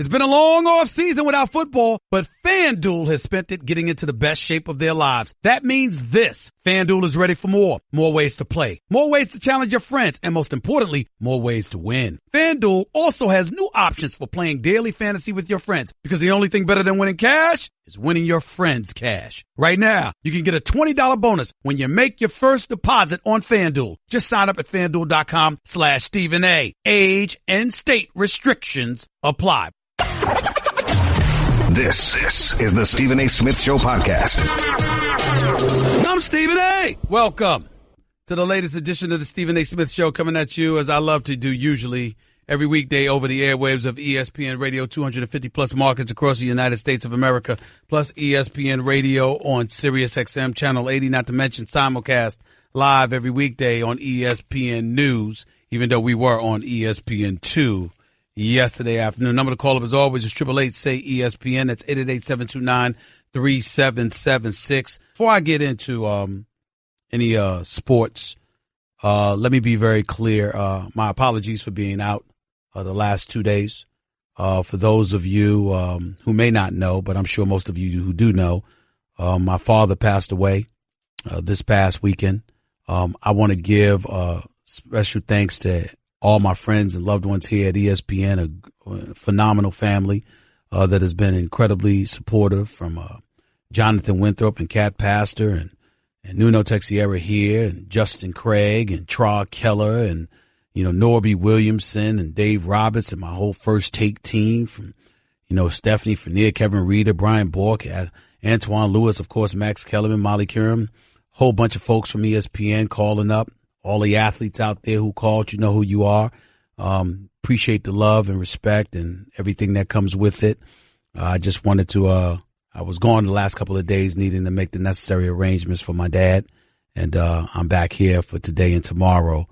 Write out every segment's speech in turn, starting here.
It's been a long off season without football, but FanDuel has spent it getting into the best shape of their lives. That means this. FanDuel is ready for more. More ways to play. More ways to challenge your friends. And most importantly, more ways to win. FanDuel also has new options for playing daily fantasy with your friends, because the only thing better than winning cash is winning your friends' cash. Right now, you can get a $20 bonus when you make your first deposit on FanDuel. Just sign up at FanDuel.com/Stephen A. Age and state restrictions apply. This is the Stephen A. Smith Show podcast. I'm Stephen A. Welcome to the latest edition of the Stephen A. Smith Show, coming at you as I love to do usually every weekday over the airwaves of ESPN Radio, 250-plus markets across the United States of America, plus ESPN Radio on Sirius XM Channel 80, not to mention simulcast live every weekday on ESPN News, even though we were on ESPN2 yesterday afternoon. Number to call up as always is 888-SAY-ESPN. That's 888-729-3776. Before I get into any sports, let me be very clear. My apologies for being out the last 2 days. For those of you who may not know, but I'm sure most of you who do know, my father passed away this past weekend. I want to give special thanks to all my friends and loved ones here at ESPN, a phenomenal family that has been incredibly supportive, from Jonathan Winthrop and Kat Pastor and Nuno Texiera here, and Justin Craig and Tra Keller and, Norby Williamson and Dave Roberts and my whole First Take team, from, Stephanie Fournier, Kevin Reeder, Brian Bork, Antoine Lewis, of course, Max Kellerman, Molly Kiram, whole bunch of folks from ESPN calling up. All the athletes out there who called, you know who you are. Appreciate the love and respect and everything that comes with it. I just wanted to, I was gone the last couple of days needing to make the necessary arrangements for my dad. And I'm back here for today and tomorrow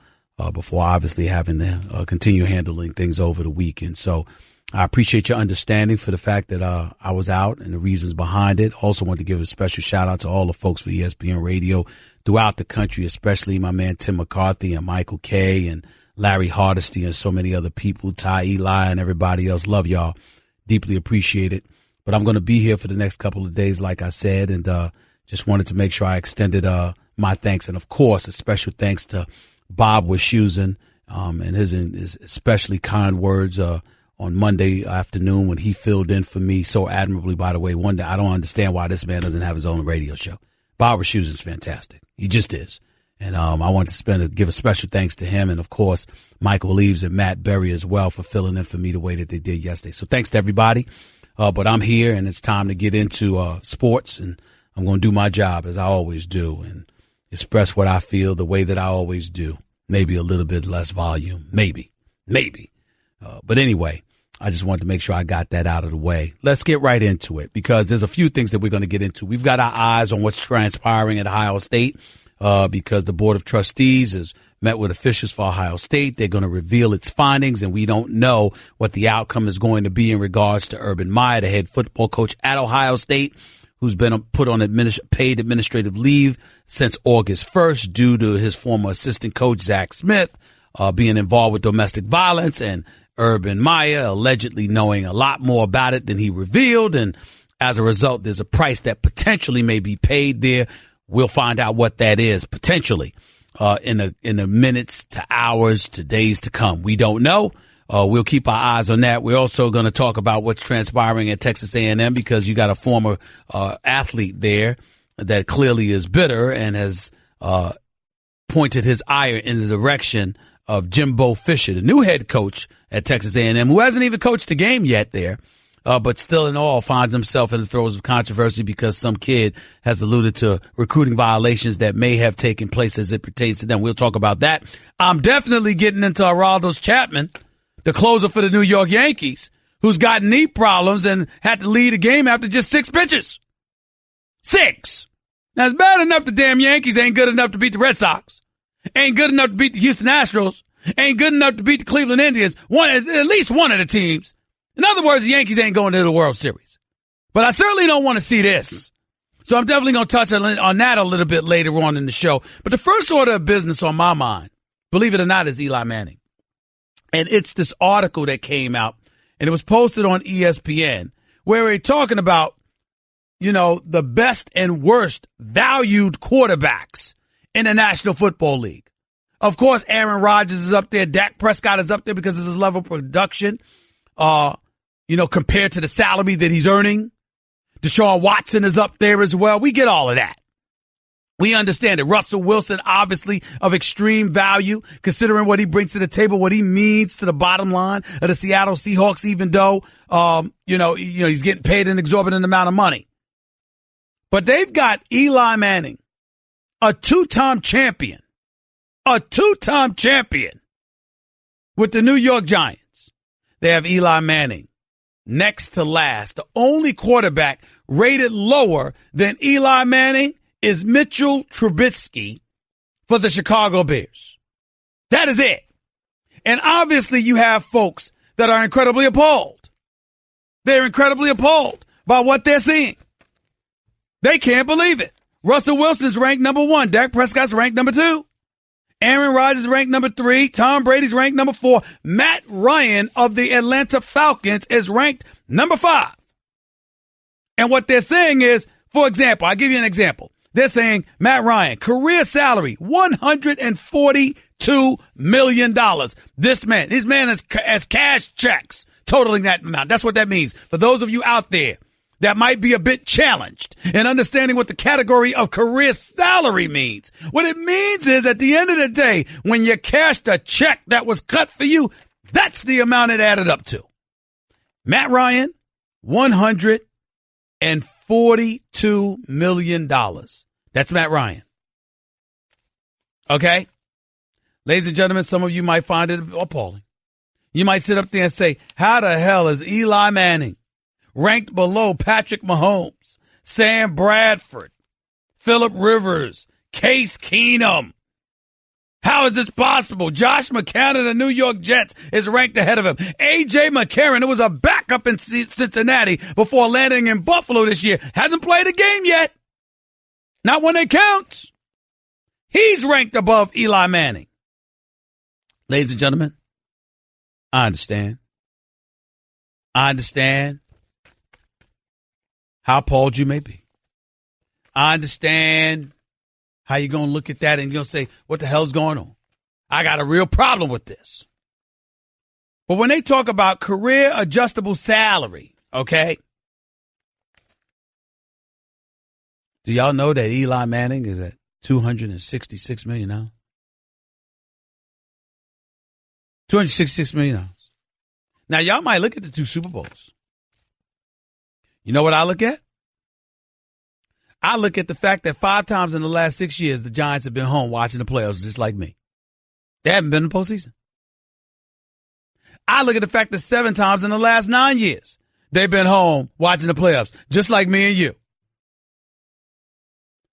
before obviously having to continue handling things over the weekend. So I appreciate your understanding for the fact that I was out and the reasons behind it. Also want to give a special shout out to all the folks for ESPN Radio throughout the country, especially my man Tim McCarthy and Michael Kay and Larry Hardesty and so many other people, Ty Eli and everybody else. Love y'all. Deeply appreciate it. But I'm going to be here for the next couple of days, like I said, and just wanted to make sure I extended my thanks. And, of course, a special thanks to Bob Wischusen and his especially kind words on Monday afternoon when he filled in for me so admirably, by the way. One day, I don't understand why this man doesn't have his own radio show. Bob Wischusen's fantastic. He just is. And I want to give a special thanks to him and, of course, Michael Leaves and Matt Berry as well for filling in for me the way that they did yesterday. So thanks to everybody. But I'm here, and it's time to get into sports, and I'm going to do my job as I always do and express what I feel the way that I always do. Maybe a little bit less volume. Maybe. But anyway, I just wanted to make sure I got that out of the way. Let's get right into it, because there's a few things that we're going to get into. We've got our eyes on what's transpiring at Ohio State because the Board of Trustees has met with officials for Ohio State. They're going to reveal its findings, and we don't know what the outcome is going to be in regards to Urban Meyer, the head football coach at Ohio State, who's been put on paid administrative leave since August 1st due to his former assistant coach, Zach Smith, being involved with domestic violence, and Urban Meyer allegedly knowing a lot more about it than he revealed. And as a result, there's a price that potentially may be paid there. We'll find out what that is potentially in the minutes to hours to days to come. We don't know. We'll keep our eyes on that. We're also going to talk about what's transpiring at Texas A&M, because you got a former athlete there that clearly is bitter and has pointed his ire in the direction of Jimbo Fisher, the new head coach at Texas A&M, who hasn't even coached the game yet there, but still in all finds himself in the throes of controversy because some kid has alluded to recruiting violations that may have taken place as it pertains to them. We'll talk about that. I'm definitely getting into Aroldis Chapman, the closer for the New York Yankees, who's got knee problems and had to lead a game after just 6 pitches. 6. Now, it's bad enough the damn Yankees ain't good enough to beat the Red Sox. Ain't good enough to beat the Houston Astros. Ain't good enough to beat the Cleveland Indians. At least one of the teams. In other words, the Yankees ain't going to the World Series. But I certainly don't want to see this. So I'm definitely going to touch on that a little bit later on in the show. But the first order of business on my mind, believe it or not, is Eli Manning. And it's this article that came out and it was posted on ESPN, where we're talking about, the best and worst valued quarterbacks in the National Football League. Of course, Aaron Rodgers is up there. Dak Prescott is up there because of his level of production, compared to the salary that he's earning. Deshaun Watson is up there as well. We get all of that. We understand it. Russell Wilson, obviously, of extreme value, considering what he brings to the table, what he means to the bottom line of the Seattle Seahawks, even though, he's getting paid an exorbitant amount of money. But they've got Eli Manning, a two-time champion with the New York Giants. They have Eli Manning next to last. The only quarterback rated lower than Eli Manning is Mitchell Trubisky for the Chicago Bears. That is it. And obviously you have folks that are incredibly appalled. They're incredibly appalled by what they're seeing. They can't believe it. Russell Wilson's ranked number 1. Dak Prescott's ranked number 2. Aaron Rodgers is ranked number 3. Tom Brady's ranked number 4. Matt Ryan of the Atlanta Falcons is ranked number 5. And what they're saying is, for example, I'll give you an example. They're saying Matt Ryan, career salary, $142 million. His man has cash checks totaling that amount. That's what that means. For those of you out there that might be a bit challenged in understanding what the category of career salary means. What it means is at the end of the day, when you cashed a check that was cut for you, that's the amount it added up to. Matt Ryan, $142 million. That's Matt Ryan. Okay? Ladies and gentlemen, some of you might find it appalling. You might sit up there and say, how the hell is Eli Manning ranked below Patrick Mahomes, Sam Bradford, Phillip Rivers, Case Keenum? How is this possible? Josh McCown of the New York Jets is ranked ahead of him. A.J. McCarron, who was a backup in Cincinnati before landing in Buffalo this year, hasn't played a game yet. Not when it counts. He's ranked above Eli Manning. Ladies and gentlemen, I understand. I understand how appalled you may be. I understand how you're going to look at that and you're going to say, what the hell's going on? I got a real problem with this. But when they talk about career adjustable salary, okay, do y'all know that Eli Manning is at $266 million now? $266 million. Now, y'all might look at the 2 Super Bowls. You know what I look at? I look at the fact that 5 times in the last 6 years, the Giants have been home watching the playoffs just like me. They haven't been in the postseason. I look at the fact that 7 times in the last 9 years, they've been home watching the playoffs just like me and you.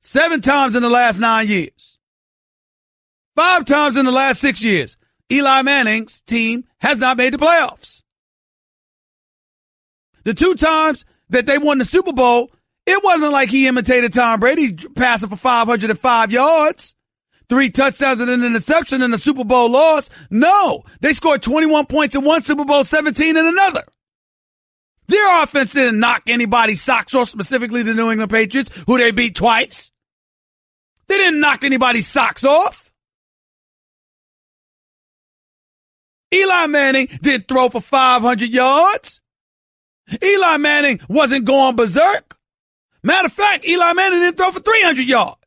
7 times in the last 9 years. 5 times in the last 6 years, Eli Manning's team has not made the playoffs. The 2 times that they won the Super Bowl, it wasn't like he imitated Tom Brady passing for 505 yards, 3 touchdowns and an interception in the Super Bowl loss. No, they scored 21 points in one Super Bowl, 17 in another. Their offense didn't knock anybody's socks off, specifically the New England Patriots, who they beat twice. They didn't knock anybody's socks off. Eli Manning didn't throw for 500 yards. Eli Manning wasn't going berserk. Matter of fact, Eli Manning didn't throw for 300 yards.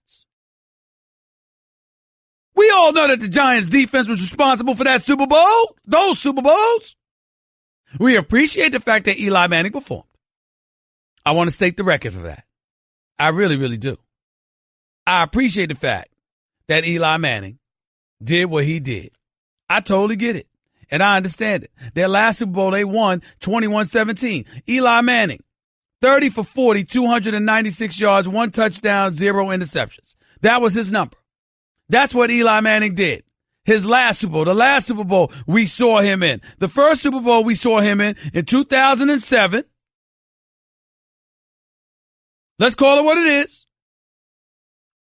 We all know that the Giants defense was responsible for that Super Bowl, those Super Bowls. We appreciate the fact that Eli Manning performed. I want to state the record for that. I really, really do. I appreciate the fact that Eli Manning did what he did. I totally get it. And I understand it. Their last Super Bowl, they won 21-17. Eli Manning, 30 for 40, 296 yards, 1 touchdown, 0 interceptions. That was his number. That's what Eli Manning did. His last Super Bowl, the last Super Bowl we saw him in. The first Super Bowl we saw him in 2007. Let's call it what it is.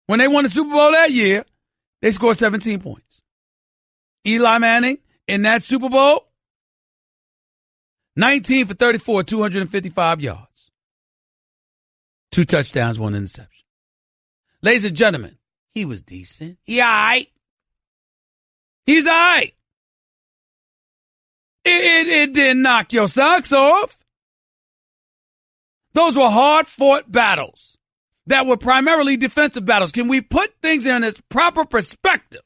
When they won the Super Bowl that year, they scored 17 points. Eli Manning, in that Super Bowl, 19 for 34, 255 yards. 2 touchdowns, 1 interception. Ladies and gentlemen, he was decent. He all right. He's all right. It didn't knock your socks off. Those were hard-fought battles that were primarily defensive battles. Can we put things in its proper perspective?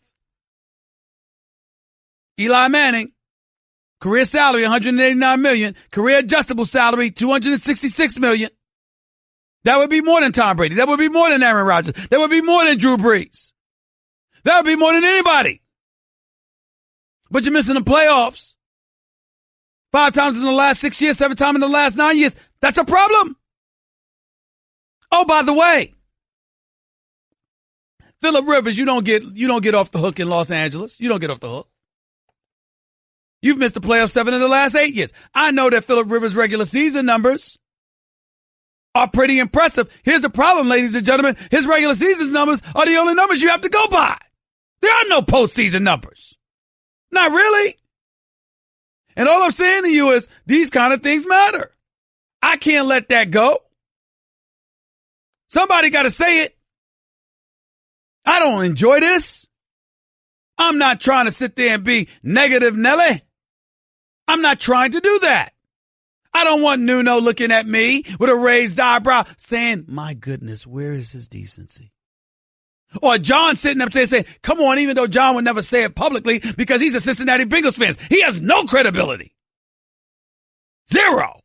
Eli Manning, career salary, $189 million. Career adjustable salary, $266 million. That would be more than Tom Brady. That would be more than Aaron Rodgers. That would be more than Drew Brees. That would be more than anybody. But you're missing the playoffs. 5 times in the last 6 years, 7 times in the last 9 years. That's a problem. Oh, by the way, Phillip Rivers, you don't get off the hook in Los Angeles. You don't get off the hook. You've missed the playoffs 7 in the last 8 years. I know that Phillip Rivers' regular season numbers are pretty impressive. Here's the problem, ladies and gentlemen. His regular season numbers are the only numbers you have to go by. There are no postseason numbers. Not really. And all I'm saying to you is these kind of things matter. I can't let that go. Somebody got to say it. I don't enjoy this. I'm not trying to sit there and be negative Nelly. I'm not trying to do that. I don't want Nuno looking at me with a raised eyebrow saying, my goodness, where is his decency? Or John sitting up there saying, come on, even though John would never say it publicly because he's a Cincinnati Bengals fan. He has no credibility. 0.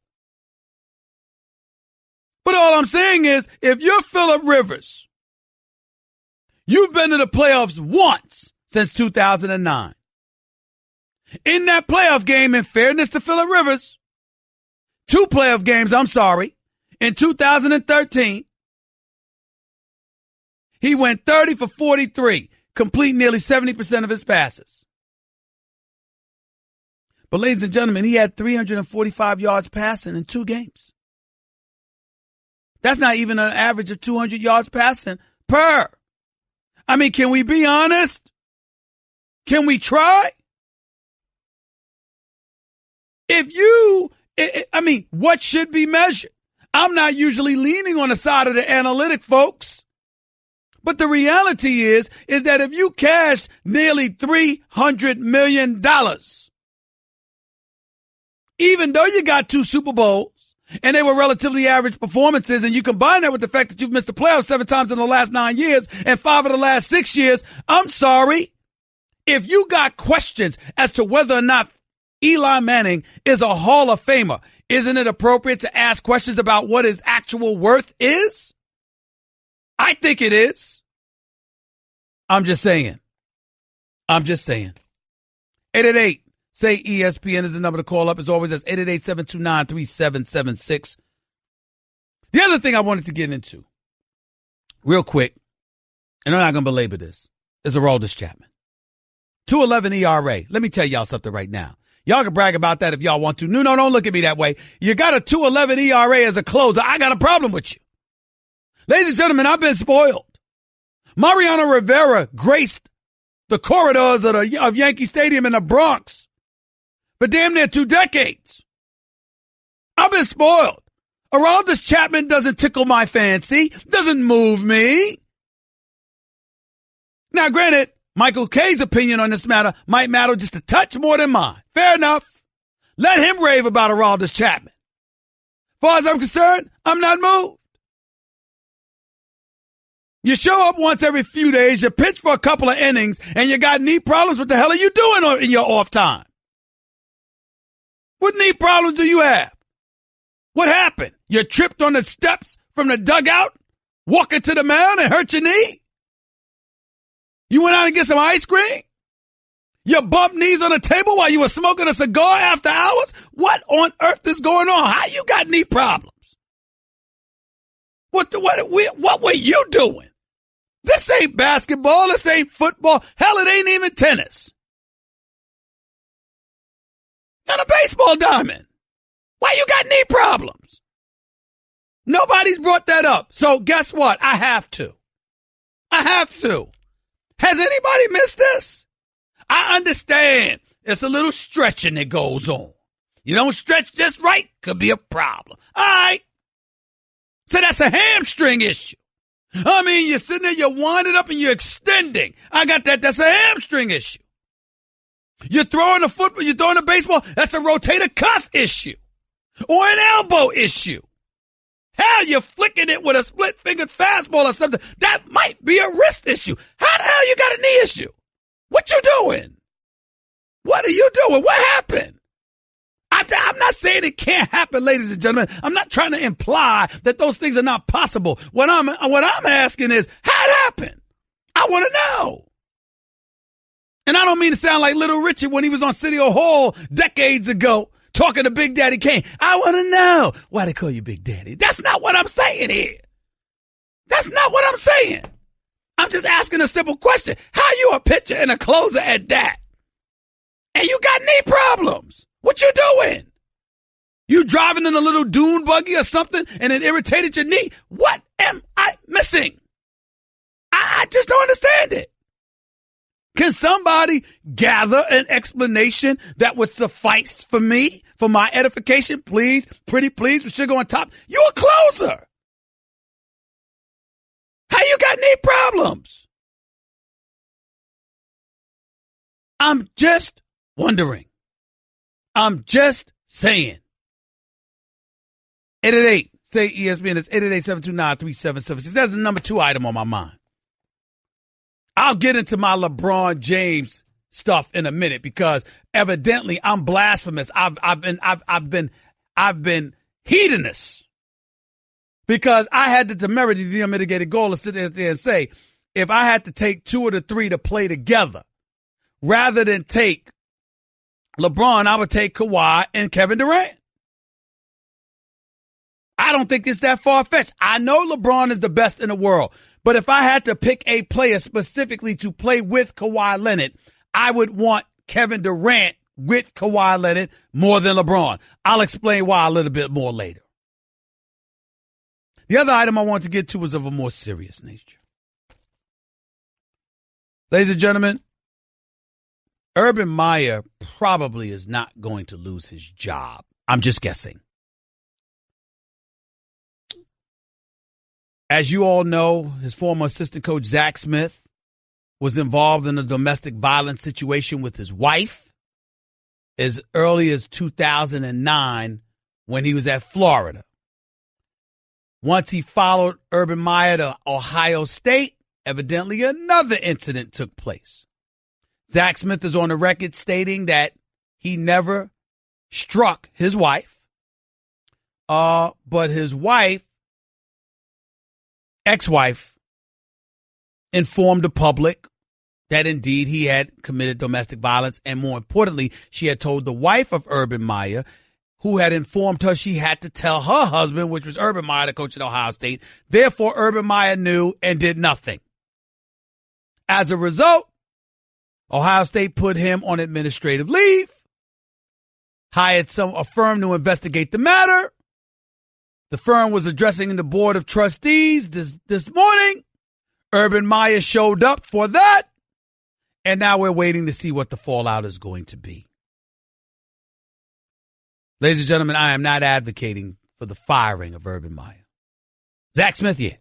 But all I'm saying is, if you're Phillip Rivers, you've been to the playoffs once since 2009. In that playoff game, in fairness to Phillip Rivers, 2 playoff games, in 2013, he went 30 for 43, complete nearly 70% of his passes. But ladies and gentlemen, he had 345 yards passing in 2 games. That's not even an average of 200 yards passing per. I mean, can we be honest? Can we try? What should be measured? I'm not usually leaning on the side of the analytic folks. But the reality is that if you cash nearly $300 million, even though you got 2 Super Bowls and they were relatively average performances, and you combine that with the fact that you've missed the playoffs 7 times in the last 9 years and 5 of the last 6 years, I'm sorry. If you got questions as to whether or not Eli Manning is a Hall of Famer, isn't it appropriate to ask questions about what his actual worth is? I think it is. I'm just saying. 888, say ESPN is the number to call up. As always, that's 888-729-3776. The other thing I wanted to get into, real quick, and I'm not going to belabor this, is Aroldis Chapman. 2.11 ERA. Let me tell y'all something right now. Y'all can brag about that if y'all want to. No, don't look at me that way. You got a 2.11 ERA as a closer. I got a problem with you. Ladies and gentlemen, I've been spoiled. Mariano Rivera graced the corridors of Yankee Stadium in the Bronx for damn near 2 decades. I've been spoiled. Aroldis Chapman doesn't tickle my fancy, doesn't move me. Now, granted, Michael K's opinion on this matter might matter just a touch more than mine. Fair enough. Let him rave about Aroldis Chapman. As far as I'm concerned, I'm not moved. You show up once every few days, you pitch for a couple of innings, and you got knee problems. What the hell are you doing in your off time? What knee problems do you have? What happened? You tripped on the steps from the dugout, walking to the mound and hurt your knee? You went out and get some ice cream? You bumped knees on the table while you were smoking a cigar after hours? What on earth is going on? How you got knee problems? What were you doing? This ain't basketball. This ain't football. Hell, it ain't even tennis. You're on a baseball diamond. Why you got knee problems? Nobody's brought that up. So guess what? I have to. Has anybody missed this? I understand it's a little stretching that goes on. You don't stretch just right, could be a problem. All right. So that's a hamstring issue. I mean, you're sitting there, you're winding up and you're extending. I got that. That's a hamstring issue. You're throwing a football, you're throwing a baseball. That's a rotator cuff issue or an elbow issue. Hell, you're flicking it with a split-fingered fastball or something. That might be a wrist issue. How the hell you got a knee issue? What you doing? What are you doing? What happened? I'm not saying it can't happen, ladies and gentlemen. I'm not trying to imply that those things are not possible. What I'm asking is, how it happened? I want to know. And I don't mean to sound like Little Richard when he was on City Hall decades ago talking to Big Daddy Kane. I want to know why they call you Big Daddy. That's not what I'm saying here. That's not what I'm saying. I'm just asking a simple question. How you a pitcher and a closer at that? And you got knee problems. What you doing? You driving in a little dune buggy or something and it irritated your knee? What am I missing? I just don't understand it. Can somebody gather an explanation that would suffice for me, for my edification? Please, pretty please, with sugar on top. You a closer. How you got knee problems? I'm just wondering. I'm just saying. 888, say ESPN, it's 888-729-3776. That's the number 2 item on my mind. I'll get into my LeBron James stuff in a minute because evidently I'm blasphemous. I've been hedonous because I had the temerity, the unmitigated goal to sit there and say, if I had to take 2 of the 3 to play together, rather than take LeBron, I would take Kawhi and Kevin Durant. I don't think it's that far-fetched. I know LeBron is the best in the world. But if I had to pick a player specifically to play with Kawhi Leonard, I would want Kevin Durant with Kawhi Leonard more than LeBron. I'll explain why a little bit more later. The other item I want to get to was of a more serious nature. Ladies and gentlemen, Urban Meyer probably is not going to lose his job. I'm just guessing. As you all know, his former assistant coach, Zach Smith, was involved in a domestic violence situation with his wife as early as 2009 when he was at Florida. Once he followed Urban Meyer to Ohio State, evidently another incident took place. Zach Smith is on the record stating that he never struck his wife, but his wife, ex-wife, informed the public that indeed he had committed domestic violence. And more importantly, she had told the wife of Urban Meyer, who had informed her she had to tell her husband, which was Urban Meyer, the coach at Ohio State. Therefore, Urban Meyer knew and did nothing. As a result, Ohio State put him on administrative leave, hired a firm to investigate the matter. The firm was addressing the board of trustees this morning. Urban Meyer showed up for that. And now we're waiting to see what the fallout is going to be. Ladies and gentlemen, I am not advocating for the firing of Urban Meyer. Zach Smith, yeah.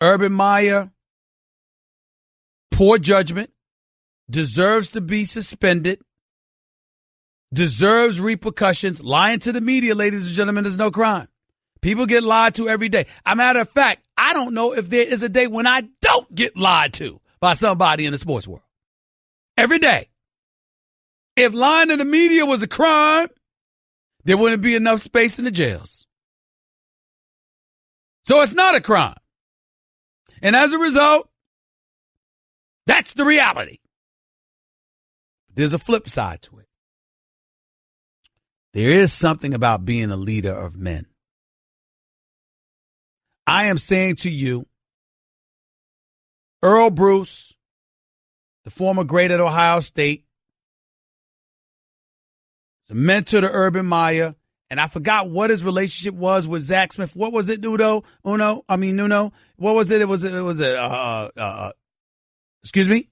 Urban Meyer, poor judgment, deserves to be suspended, deserves repercussions. Lying to the media, ladies and gentlemen, is no crime. People get lied to every day. As a matter of fact, I don't know if there is a day when I don't get lied to by somebody in the sports world. Every day. If lying to the media was a crime, there wouldn't be enough space in the jails. So it's not a crime. And as a result, that's the reality. There's a flip side to it. There is something about being a leader of men. I am saying to you, Earl Bruce, the former great at Ohio State, is a mentor to Urban Meyer, and I forgot what his relationship was with Zach Smith. What was it, Nuno? What was it? Excuse me?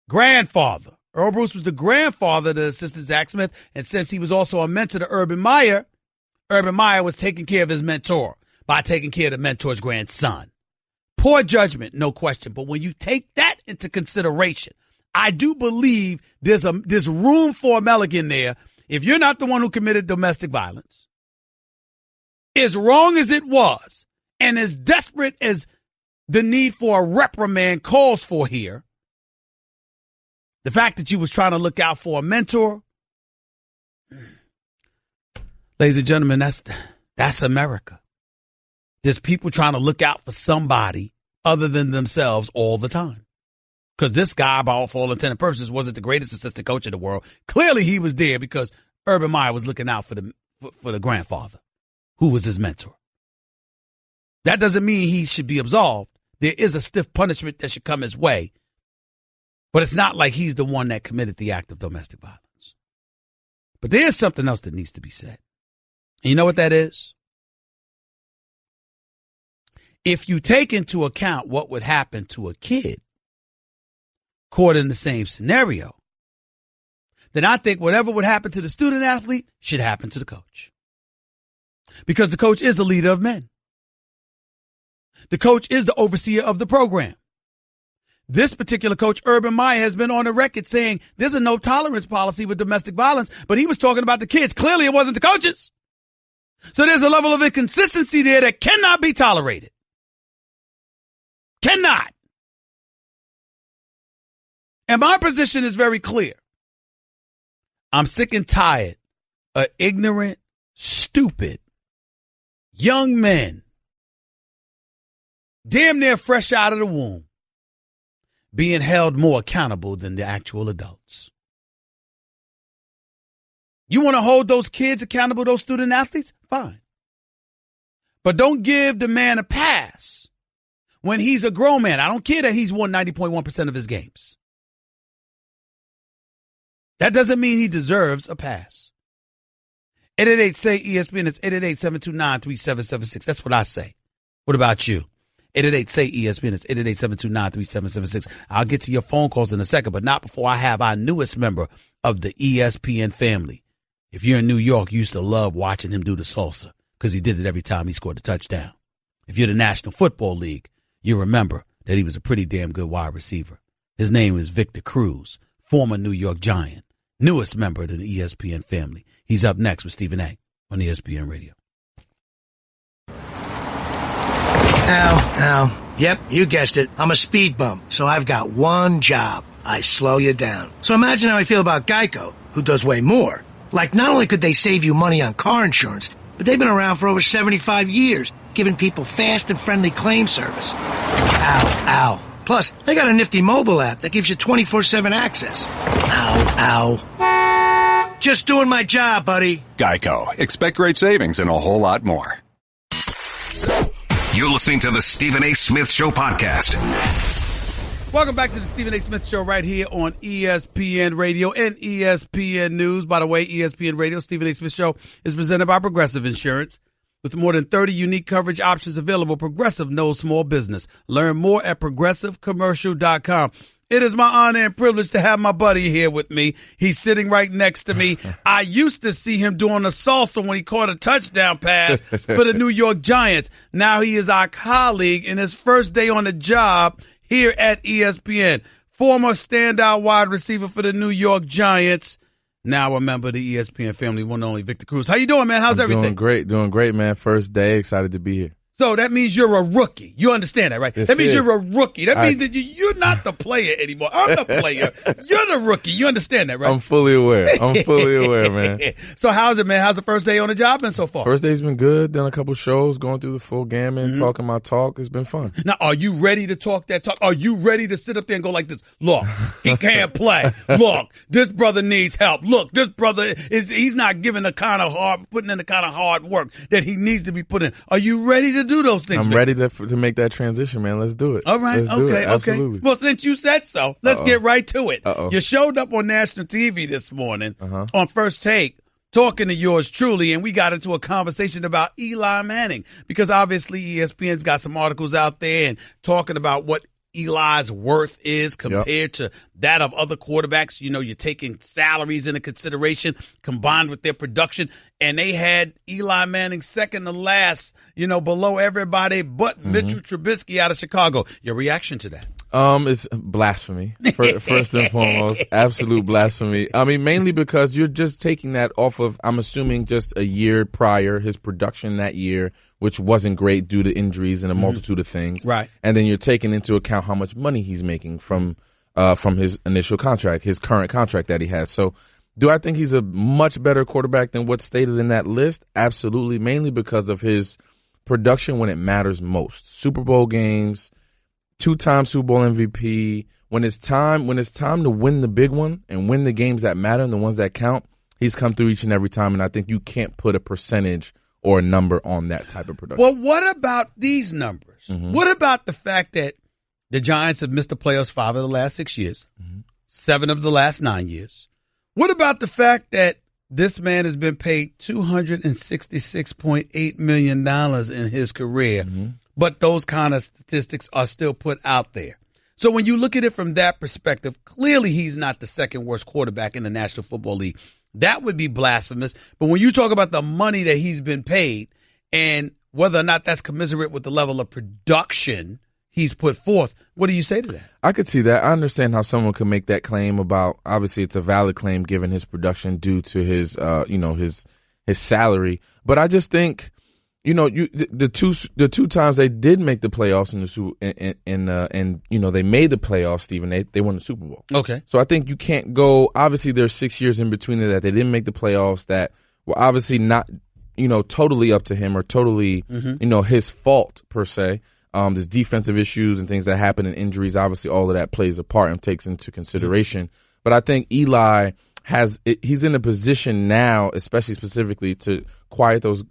Grandfather. Earl Bruce was the grandfather to assistant Zach Smith, and since he was also a mentor to Urban Meyer was taking care of his mentor by taking care of the mentor's grandson. Poor judgment, no question. But when you take that into consideration, I do believe there's room for a Mulligan there. If you're not the one who committed domestic violence, as wrong as it was, and as desperate as the need for a reprimand calls for here, the fact that you was trying to look out for a mentor, ladies and gentlemen, that's America. There's people trying to look out for somebody other than themselves all the time. Because this guy, for all intents and purposes, wasn't the greatest assistant coach in the world. Clearly, he was there because Urban Meyer was looking out for the grandfather, who was his mentor. That doesn't mean he should be absolved. There is a stiff punishment that should come his way. But it's not like he's the one that committed the act of domestic violence. But there's something else that needs to be said. And you know what that is? If you take into account what would happen to a kid caught in the same scenario, then I think whatever would happen to the student athlete should happen to the coach. Because the coach is the leader of men. The coach is the overseer of the program. This particular coach, Urban Meyer, has been on the record saying there's a no tolerance policy with domestic violence, but he was talking about the kids. Clearly, it wasn't the coaches. So there's a level of inconsistency there that cannot be tolerated. Cannot. And my position is very clear. I'm sick and tired of ignorant, stupid, young men, damn near fresh out of the womb, being held more accountable than the actual adults. You want to hold those kids accountable, those student athletes? Fine. But don't give the man a pass when he's a grown man. I don't care that he's won 90.1% of his games. That doesn't mean he deserves a pass. 888-SAY-ESPN. It's 888-729-3776. That's what I say. What about you? 888-SAY-ESPN. It's 888-729-3776. I'll get to your phone calls in a second, but not before I have our newest member of the ESPN family. If you're in New York, you used to love watching him do the salsa because he did it every time he scored a touchdown. If you're the National Football League, you remember that he was a pretty damn good wide receiver. His name is Victor Cruz, former New York Giant, newest member of the ESPN family. He's up next with Stephen A. on ESPN Radio. Ow. Yep, you guessed it. I'm a speed bump, so I've got one job. I slow you down. So imagine how I feel about Geico, who does way more. Like, not only could they save you money on car insurance, but they've been around for over 75 years, giving people fast and friendly claim service. Ow. Plus, they got a nifty mobile app that gives you 24/7 access. Ow. Just doing my job, buddy. Geico. Expect great savings and a whole lot more. You're listening to the Stephen A. Smith Show podcast. Welcome back to the Stephen A. Smith Show right here on ESPN Radio and ESPN News. By the way, ESPN Radio, Stephen A. Smith Show is presented by Progressive Insurance. With more than 30 unique coverage options available, Progressive knows small business. Learn more at progressivecommercial.com. It is my honor and privilege to have my buddy here with me. He's sitting right next to me. I used to see him doing a salsa when he caught a touchdown pass for the New York Giants. Now he is our colleague in his first day on the job here at ESPN. Former standout wide receiver for the New York Giants. Now a member of the ESPN family, one and only Victor Cruz. How you doing, man? How's everything? Doing great, man. First day, excited to be here. So that means you're a rookie. You understand that, right? That means you're a rookie. That means that you're not the player anymore. I'm the player. You're the rookie. You understand that, right? I'm fully aware, man. So how's it, man? How's the first day on the job been so far? First day's been good. Done a couple shows, going through the full gamut, talking my talk. It's been fun. Now, are you ready to talk that talk? Are you ready to sit up there and go like this? Look, he can't play. Look, this brother needs help. Look, this brother he's not putting in the kind of hard work that he needs to be put in. Are you ready to do those things? I'm ready to make that transition, man. Let's do it. All right. Let's do it. Absolutely. Well, since you said so, let's get right to it. Uh-oh. You showed up on national TV this morning on First Take talking to yours truly, and we got into a conversation about Eli Manning because obviously ESPN's got some articles out there and talking about what Eli's worth is compared to that of other quarterbacks. You know, you're taking salaries into consideration combined with their production. And they had Eli Manning second to last, you know, below everybody but Mitchell Trubisky out of Chicago. Your reaction to that? It's blasphemy, first and foremost. Absolute blasphemy. I mean, mainly because you're just taking that off of, I'm assuming, just a year prior, his production that year, which wasn't great due to injuries and a multitude of things. Right. And then you're taking into account how much money he's making from his initial contract, his current contract that he has. So do I think he's a much better quarterback than what's stated in that list? Absolutely, mainly because of his production when it matters most. Super Bowl games, 2-time Super Bowl MVP. When it's time to win the big one and win the games that matter and the ones that count, he's come through each and every time, and I think you can't put a percentage or a number on that type of production. Well, what about these numbers? What about the fact that the Giants have missed the playoffs 5 of the last 6 years, 7 of the last 9 years? What about the fact that this man has been paid $266.8 million in his career, but those kind of statistics are still put out there? So when you look at it from that perspective, clearly he's not the second worst quarterback in the National Football League. That would be blasphemous. But when you talk about the money that he's been paid and whether or not that's commensurate with the level of production he's put forth, what do you say to that? I could see that. I understand how someone could make that claim about, obviously it's a valid claim given his production due to his salary. But I just think, you know, the two times they did make the playoffs and they made the playoffs, Stephen, they won the Super Bowl. Okay. So I think you can't go, obviously there's 6 years in between that they didn't make the playoffs that were obviously not, you know, totally up to him or totally, his fault per se. There's defensive issues and things that happen and injuries. Obviously, all of that plays a part and takes into consideration. But I think Eli he's in a position now, especially specifically, to quiet those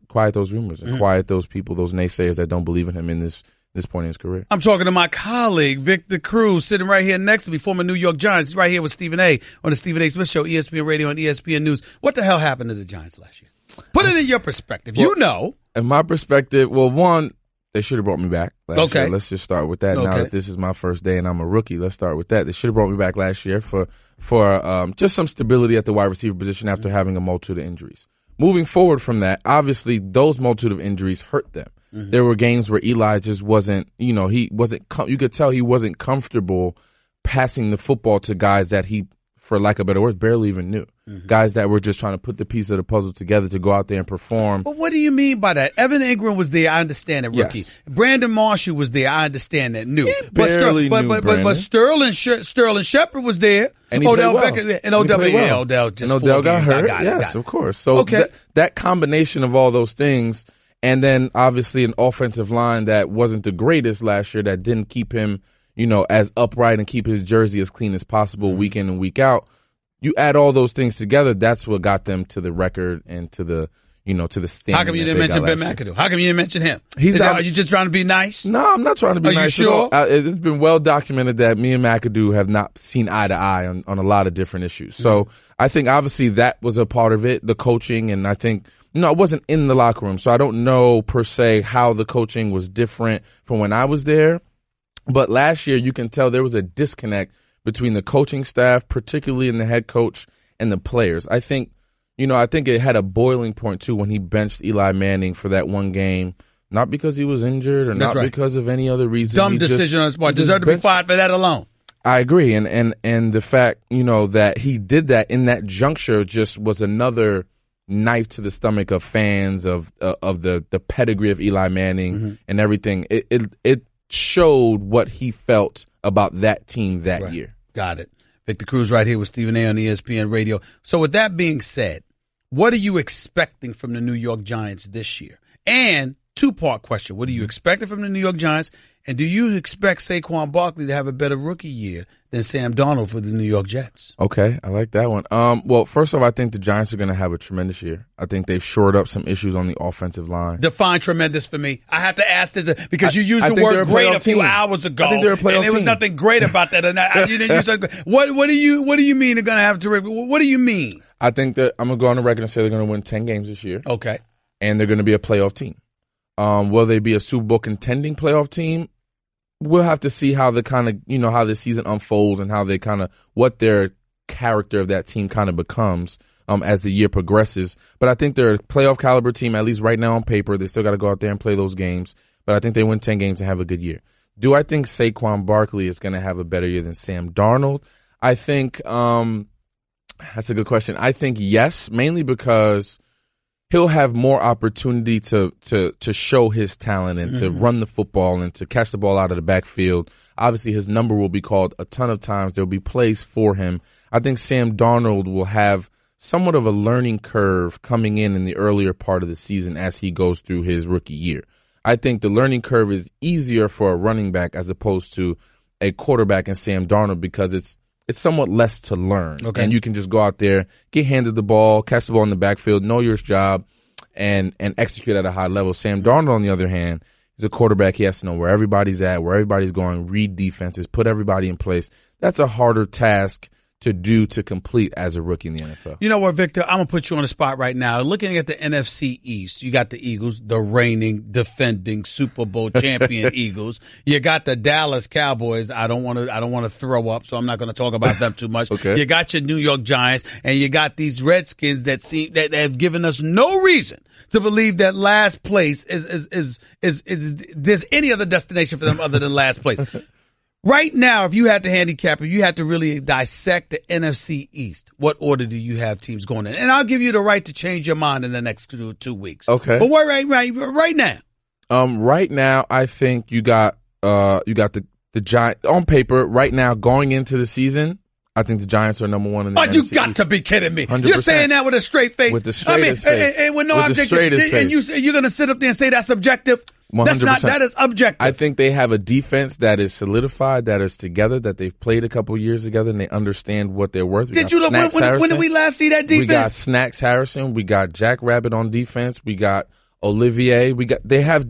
rumors and quiet those people, those naysayers that don't believe in him in this point in his career. I'm talking to my colleague, Victor Cruz, sitting right here next to me, former New York Giants. He's right here with Stephen A. on the Stephen A. Smith Show, ESPN Radio and ESPN News. What the hell happened to the Giants last year? Put it in your perspective. Well, you know. In my perspective, well, one, they should have brought me back last year. Let's just start with that. Okay. Now that this is my first day and I'm a rookie, let's start with that. They should have brought me back last year for just some stability at the wide receiver position after having a multitude of injuries. Moving forward from that, obviously those multitude of injuries hurt them. There were games where Eli just wasn't, you could tell he wasn't comfortable passing the football to guys that he, for lack of better words, barely even knew. Guys that were just trying to put the piece of the puzzle together to go out there and perform. But what do you mean by that? Evan Ingram was there, I understand that, rookie. Yes. Brandon Marshall was there, I understand that, new. But Sterling Shepard was there. And Odell well. Beckham and Odell. Well. Odell just and Odell got hurt. Got it. Of course. So that combination of all those things, and then obviously an offensive line that wasn't the greatest last year, that didn't keep him, as upright and keep his jersey as clean as possible week in and week out. You add all those things together, that's what got them to the record and to the standing. How come you didn't mention Ben McAdoo? How come you didn't mention him? Are you just trying to be nice? No, I'm not trying to be nice. Are you sure? It's been well documented that me and McAdoo have not seen eye to eye on a lot of different issues. So I think obviously that was a part of it, the coaching, and I think, I wasn't in the locker room, so I don't know per se how the coaching was different from when I was there. But last year you can tell there was a disconnect between the coaching staff, particularly in the head coach, and the players. I think it had a boiling point too when he benched Eli Manning for that one game, not because he was injured or because of any other reason. Dumb decision on his part. Deserved to be fired for that alone. I agree, and the fact that he did that in that juncture just was another knife to the stomach of fans of the pedigree of Eli Manning and everything. It showed what he felt about that team that year. Got it. Victor Cruz right here with Stephen A. on ESPN Radio. So with that being said, what are you expecting from the New York Giants this year? And two-part question. What are you expecting from the New York Giants? And do you expect Saquon Barkley to have a better rookie year than Sam Darnold for the New York Jets? Okay, I like that one. Well, first off, I think the Giants are going to have a tremendous year. I think they've shored up some issues on the offensive line. Define tremendous for me. I have to ask this because you used the word great a few hours ago. I think they're a playoff and there was nothing great about that. And you didn't use something. What do you mean they're going to have terrific? What do you mean? I think that I'm going to go on the record and say they're going to win 10 games this year. Okay. And they're going to be a playoff team. Will they be a Super Bowl contending playoff team? we'll have to see how how the season unfolds and how they what their character of that team kind of becomes as the year progresses. But I think they're a playoff caliber team, at least right now on paper. They still got to go out there and play those games. But I think they win 10 games and have a good year. Do I think Saquon Barkley is going to have a better year than Sam Darnold? I think that's a good question. I think yes, mainly because he'll have more opportunity to show his talent and to run the football and to catch the ball out of the backfield. Obviously, his number will be called a ton of times. There will be plays for him. I think Sam Darnold will have somewhat of a learning curve coming in the earlier part of the season as he goes through his rookie year. I think the learning curve is easier for a running back as opposed to a quarterback in Sam Darnold because it's somewhat less to learn. Okay. And you can just go out there, get handed the ball, catch the ball in the backfield, know your job, and execute at a high level. Sam Darnold, on the other hand, is a quarterback. He has to know where everybody's at, where everybody's going, read defenses, put everybody in place. That's a harder task to complete as a rookie in the NFL. You know what, Victor? I'm going to put you on the spot right now. Looking at the NFC East, you got the Eagles, the reigning, defending Super Bowl champion Eagles. You got the Dallas Cowboys. I don't want to throw up, so I'm not going to talk about them too much. Okay. You got your New York Giants, and you got these Redskins that have given us no reason to believe that last place is there's any other destination for them other than last place. Right now, if you had to handicap, if you had to really dissect the NFC East, what order do you have teams going in? And I'll give you the right to change your mind in the next 2 weeks. Okay. But right now. Right now, I think you got the Giants on paper. Right now, going into the season, I think the Giants are number one in the NFC you got East. To be kidding me. 100%. You're saying that with a straight face. With the straightest face. And with no with objective. And you're going to sit up there and say that's subjective? 100%. That is objective. I think they have a defense that is solidified, that is together, that they've played a couple years together, and they understand what they're worth. Did you look when did we last see that defense? We got Snacks Harrison. We got Jack Rabbit on defense. We got Olivier. They have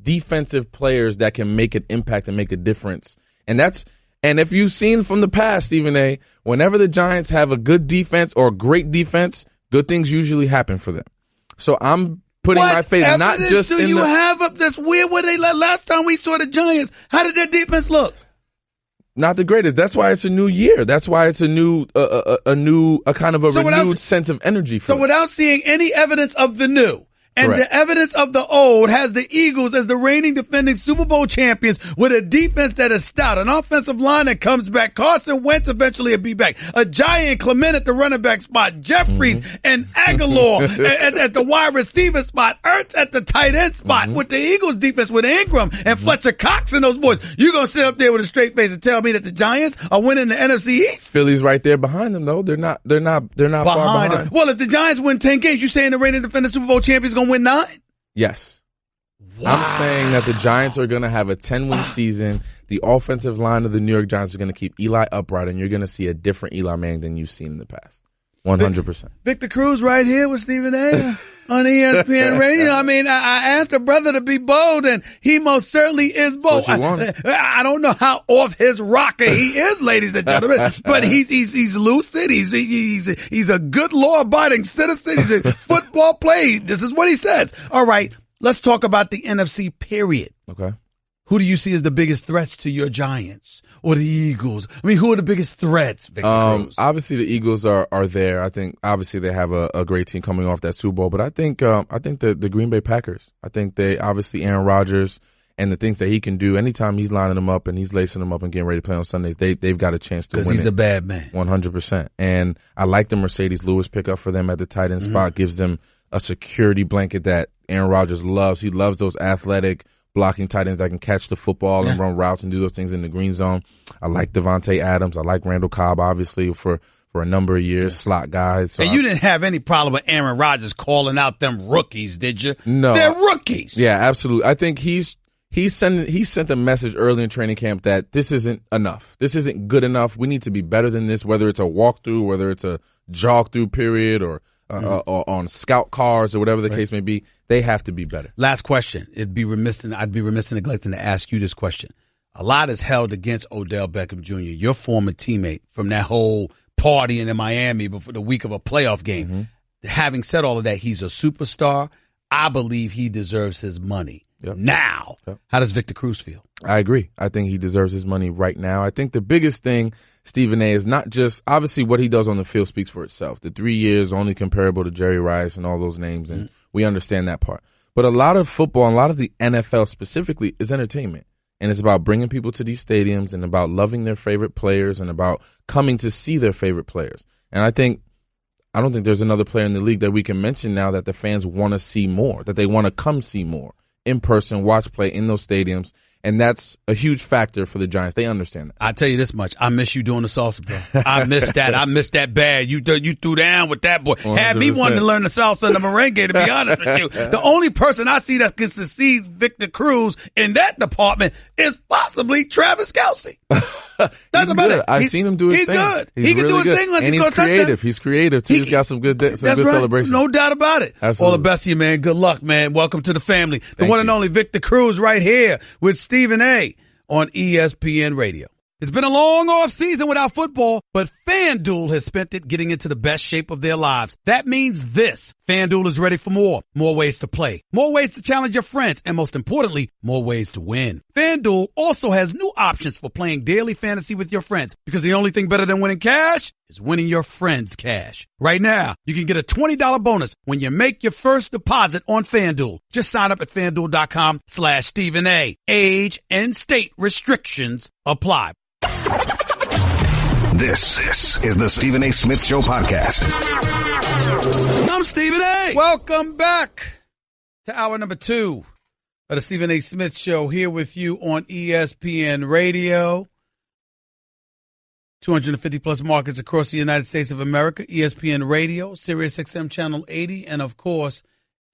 defensive players that can make an impact and make a difference. And if you've seen from the past, Stephen A., whenever the Giants have a good defense or a great defense, good things usually happen for them. So I'm putting my faith not just in the... What evidence do you have up this weird where they last time we saw the Giants? How did their defense look? Not the greatest. That's why it's a new year. That's why it's a new renewed sense of energy for them. So without seeing any evidence of the new, and correct, the evidence of the old has the Eagles as the reigning defending Super Bowl champions with a defense that is stout, an offensive line that comes back. Carson Wentz eventually will be back. A giant Clement at the running back spot. Jeffries and Aguilar at the wide receiver spot. Ertz at the tight end spot with the Eagles defense with Ingram and Fletcher Cox and those boys. You're going to sit up there with a straight face and tell me that the Giants are winning the NFC East? Philly's right there behind them, though. They're not far behind them. Well, if the Giants win 10 games, you saying the reigning defending Super Bowl champions going to win 9? Yes. Wow. I'm saying that the Giants are going to have a 10-win season. The offensive line of the New York Giants are going to keep Eli upright, and you're going to see a different Eli Manning than you've seen in the past. 100%. Victor Cruz right here with Stephen A. on ESPN Radio. I mean, I asked a brother to be bold, and he most certainly is bold. I don't know how off his rocker he is, ladies and gentlemen, but he's lucid. He's a good law-abiding citizen. He's a football player. This is what he says. All right, let's talk about the NFC, period. Okay. Who do you see as the biggest threats to your Giants or the Eagles? I mean, who are the biggest threats, Victor Cruz? Obviously, the Eagles are there. I think obviously they have a great team coming off that Super Bowl, but I think the Green Bay Packers. I think they obviously Aaron Rodgers and the things that he can do. Anytime he's lining them up and he's lacing them up and getting ready to play on Sundays, they've got a chance to win. Because he's a bad man. 100%. And I like the Mercedes Lewis pickup for them at the tight end spot. Gives them a security blanket that Aaron Rodgers loves. He loves those athletic blocking tight ends that can catch the football and run routes and do those things in the green zone. I like Devontae Adams. I like Randall Cobb, obviously, for a number of years, slot guys. So and you didn't have any problem with Aaron Rodgers calling out them rookies, did you? No. They're rookies. Yeah, absolutely. I think he sent a message early in training camp that this isn't enough. This isn't good enough. We need to be better than this, whether it's a walkthrough, whether it's a jog-through period or on scout cars or whatever the case may be. They have to be better. Last question. I'd be remiss in neglecting to ask you this question. A lot is held against Odell Beckham Jr., your former teammate from that whole partying in Miami before the week of a playoff game. Having said all of that, he's a superstar. I believe he deserves his money. now. Yep. How does Victor Cruz feel? I agree. I think he deserves his money right now. I think the biggest thing, Stephen A., is not just – obviously what he does on the field speaks for itself. The 3 years only comparable to Jerry Rice and all those names, and we understand that part. But a lot of football, and a lot of the NFL specifically, is entertainment. And it's about bringing people to these stadiums and about loving their favorite players and about coming to see their favorite players. And I don't think there's another player in the league that we can mention now that the fans want to see more, that they want to come see more in person, watch play in those stadiums. And that's a huge factor for the Giants. They understand that. I tell you this much. I miss you doing the salsa, bro. I miss that. I miss that bad. You threw down with that boy. 100%. Had me wanting to learn the salsa and the merengue, to be honest with you. The only person I see that can succeed Victor Cruz in that department is possibly Travis Kelce. That's about it. I've seen him do his thing. He's good. He can do his thing. And he's creative. He's creative, too. He's got some good celebrations. No doubt about it. Absolutely. All the best to you, man. Good luck, man. Welcome to the family. The one and only Victor Cruz right here with Stephen A. on ESPN Radio. It's been a long off season without football, but FanDuel has spent it getting into the best shape of their lives. That means this. FanDuel is ready for more ways to play, more ways to challenge your friends, and most importantly, more ways to win. FanDuel also has new options for playing daily fantasy with your friends, because the only thing better than winning cash is winning your friends cash. Right now, you can get a $20 bonus when you make your first deposit on FanDuel. Just sign up at FanDuel.com/Stephen A. Age and state restrictions apply. This is the Stephen A. Smith Show podcast. I'm Stephen A. Welcome back to hour number 2 of the Stephen A. Smith Show, here with you on ESPN Radio. 250 plus markets across the United States of America. ESPN Radio, Sirius XM Channel 80, and of course,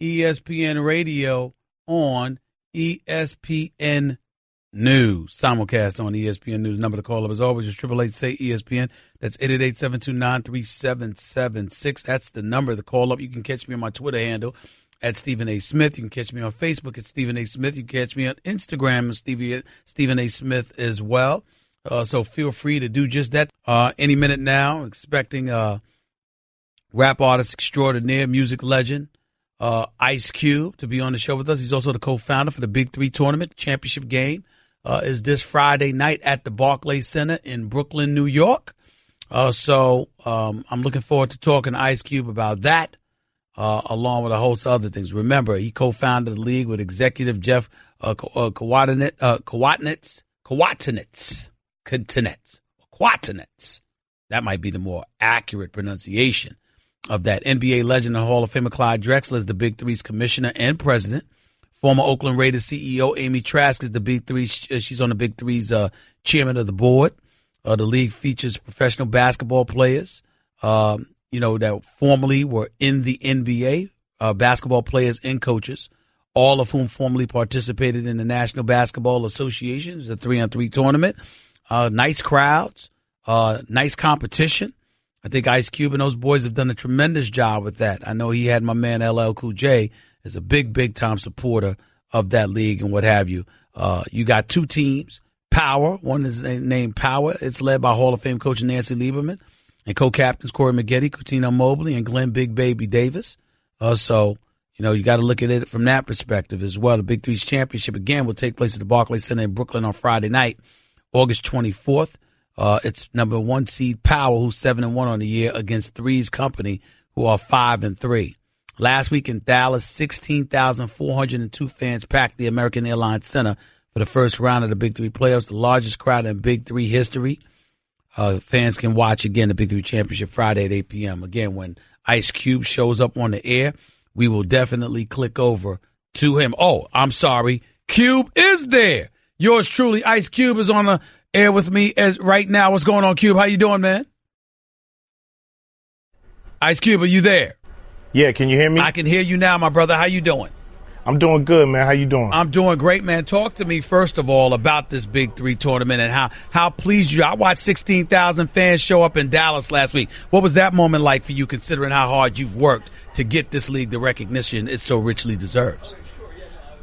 ESPN Radio on ESPN News. Simulcast on ESPN News. Number to call up as always is 888-SAY-ESPN. That's 888-729-3776. That's the number to call up. You can catch me on my Twitter handle at Stephen A. Smith. You can catch me on Facebook at Stephen A. Smith. You can catch me on Instagram at Stephen A. Smith as well. So feel free to do just that. Any minute now, expecting rap artist extraordinaire, music legend, Ice Cube, to be on the show with us. He's also the co-founder for the Big 3 tournament. Championship game is this Friday night at the Barclays Center in Brooklyn, New York. So I'm looking forward to talking to Ice Cube about that, along with a host of other things. Remember, he co-founded the league with executive Jeff Kwatinetz. That might be the more accurate pronunciation of that. NBA legend and Hall of Famer Clyde Drexler is the Big Three's commissioner and president. Former Oakland Raiders CEO Amy Trask is the Big Three. She's on the Big Three's chairman of the board. The league features professional basketball players, that formerly were in the NBA, basketball players and coaches, all of whom formerly participated in the National Basketball Association. It's a 3-on-3 tournament. Nice crowds, nice competition. I think Ice Cube and those boys have done a tremendous job with that. I know he had my man LL Cool J as a big time supporter of that league and what have you. You got 2 teams. Power, one is named Power. It's led by Hall of Fame coach Nancy Lieberman and co-captains Corey Maggette, Coutinho Mobley, and Glenn Big Baby Davis. So you got to look at it from that perspective as well. The Big Three's championship, again, will take place at the Barclays Center in Brooklyn on Friday night, August 24th. It's number 1 seed Power, who's 7-1 on the year, against Three's Company, who are 5-3. Last week in Dallas, 16,402 fans packed the American Airlines Center for the first round of the Big Three playoffs, the largest crowd in Big Three history. Fans can watch, again, the Big Three Championship Friday at 8 p.m. Again, when Ice Cube shows up on the air, we will definitely click over to him. Oh, I'm sorry. Cube is there. Yours truly, Ice Cube, is on the air with me right now. What's going on, Cube? How you doing, man? Ice Cube, are you there? Yeah, can you hear me? I can hear you now, my brother. How you doing? I'm doing good, man. How you doing? I'm doing great, man. Talk to me, first of all, about this Big Three tournament and how pleased you. I watched 16,000 fans show up in Dallas last week. What was that moment like for you, considering how hard you've worked to get this league the recognition it so richly deserves?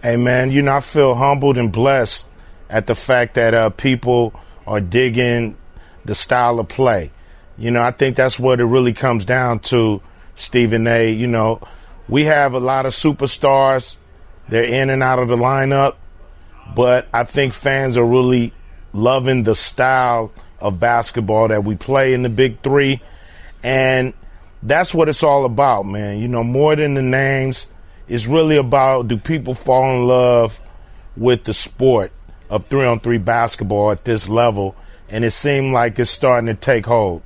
Hey, man, I feel humbled and blessed at the fact that people are digging the style of play. I think that's what it really comes down to, Stephen A. We have a lot of superstars They're in and out of the lineup. But I think fans are really loving the style of basketball that we play in the Big Three. And that's what it's all about, man. You know, more than the names, it's really about, do people fall in love with the sport of 3-on-3 basketball at this level? And it seemed like it's starting to take hold.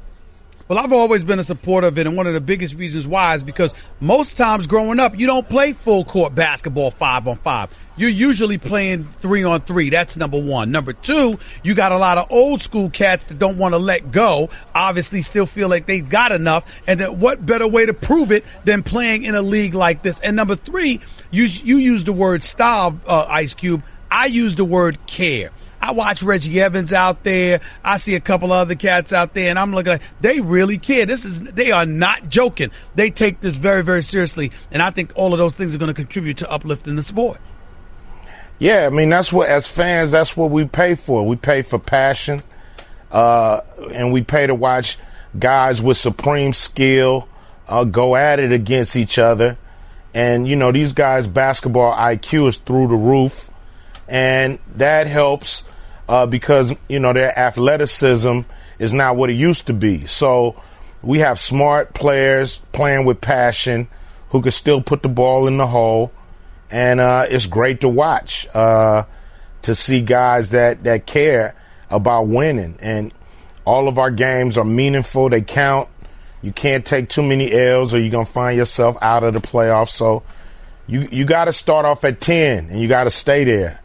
Well, I've always been a supporter of it, and one of the biggest reasons why is because most times growing up, you don't play full court basketball 5-on-5. You're usually playing 3-on-3. That's number one. Number two, you got a lot of old school cats that don't want to let go, obviously still feel like they've got enough, and that what better way to prove it than playing in a league like this? And number three, you use the word style, Ice Cube. I use the word care. I watch Reggie Evans out there. I see a couple other cats out there, and I'm looking like they really care. They are not joking. They take this very, very seriously, and I think all of those things are going to contribute to uplifting the sport. Yeah, I mean, that's what, as fans, that's what we pay for. We pay for passion, and we pay to watch guys with supreme skill go at it against each other. And, you know, these guys' basketball IQ is through the roof, and that helps because, you know, their athleticism is not what it used to be. So we have smart players playing with passion who can still put the ball in the hole. And it's great to watch, to see guys that care about winning. And all of our games are meaningful. They count. You can't take too many L's or you're going to find yourself out of the playoffs. So you got to start off at 10, and you got to stay there.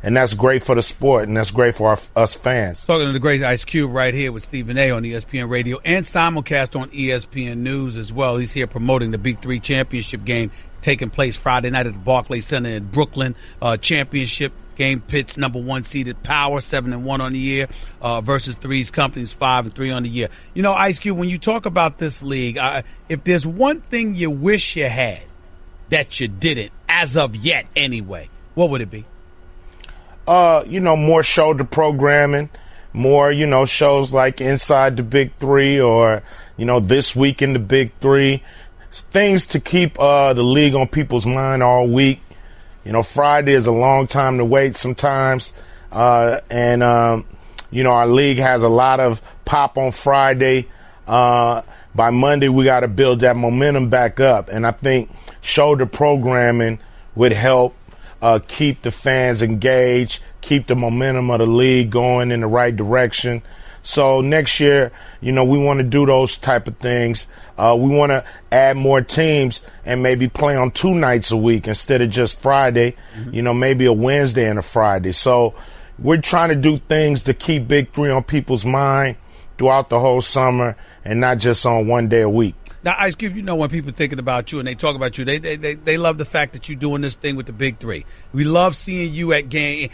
And that's great for the sport, and that's great for us fans. Talking to the great Ice Cube right here with Stephen A. on ESPN Radio and simulcast on ESPN News as well. He's here promoting the Big Three championship game taking place Friday night at the Barclays Center in Brooklyn. Championship game pits number one seeded Power 7-1 on the year versus Three's Companies 5-3 on the year. You know, Ice Cube, when you talk about this league, if there's one thing you wish you had that you didn't, as of yet anyway, what would it be? You know, more shoulder programming, more, you know, shows like Inside the Big Three or, you know, This Week in the Big Three. Things to keep the league on people's mind all week. You know, Friday is a long time to wait sometimes. And you know, our league has a lot of pop on Friday. By Monday, we got to build that momentum back up. And I think shoulder programming would help keep the fans engaged, keep the momentum of the league going in the right direction. So next year, you know, we want to do those type of things. We want to add more teams and maybe play on 2 nights a week instead of just Friday, you know, maybe a Wednesday and a Friday. So we're trying to do things to keep Big Three on people's mind throughout the whole summer and not just on one day a week. Now, Ice Cube, you know, when people are thinking about you and they talk about you, they love the fact that you're doing this thing with the Big Three. We love seeing you at games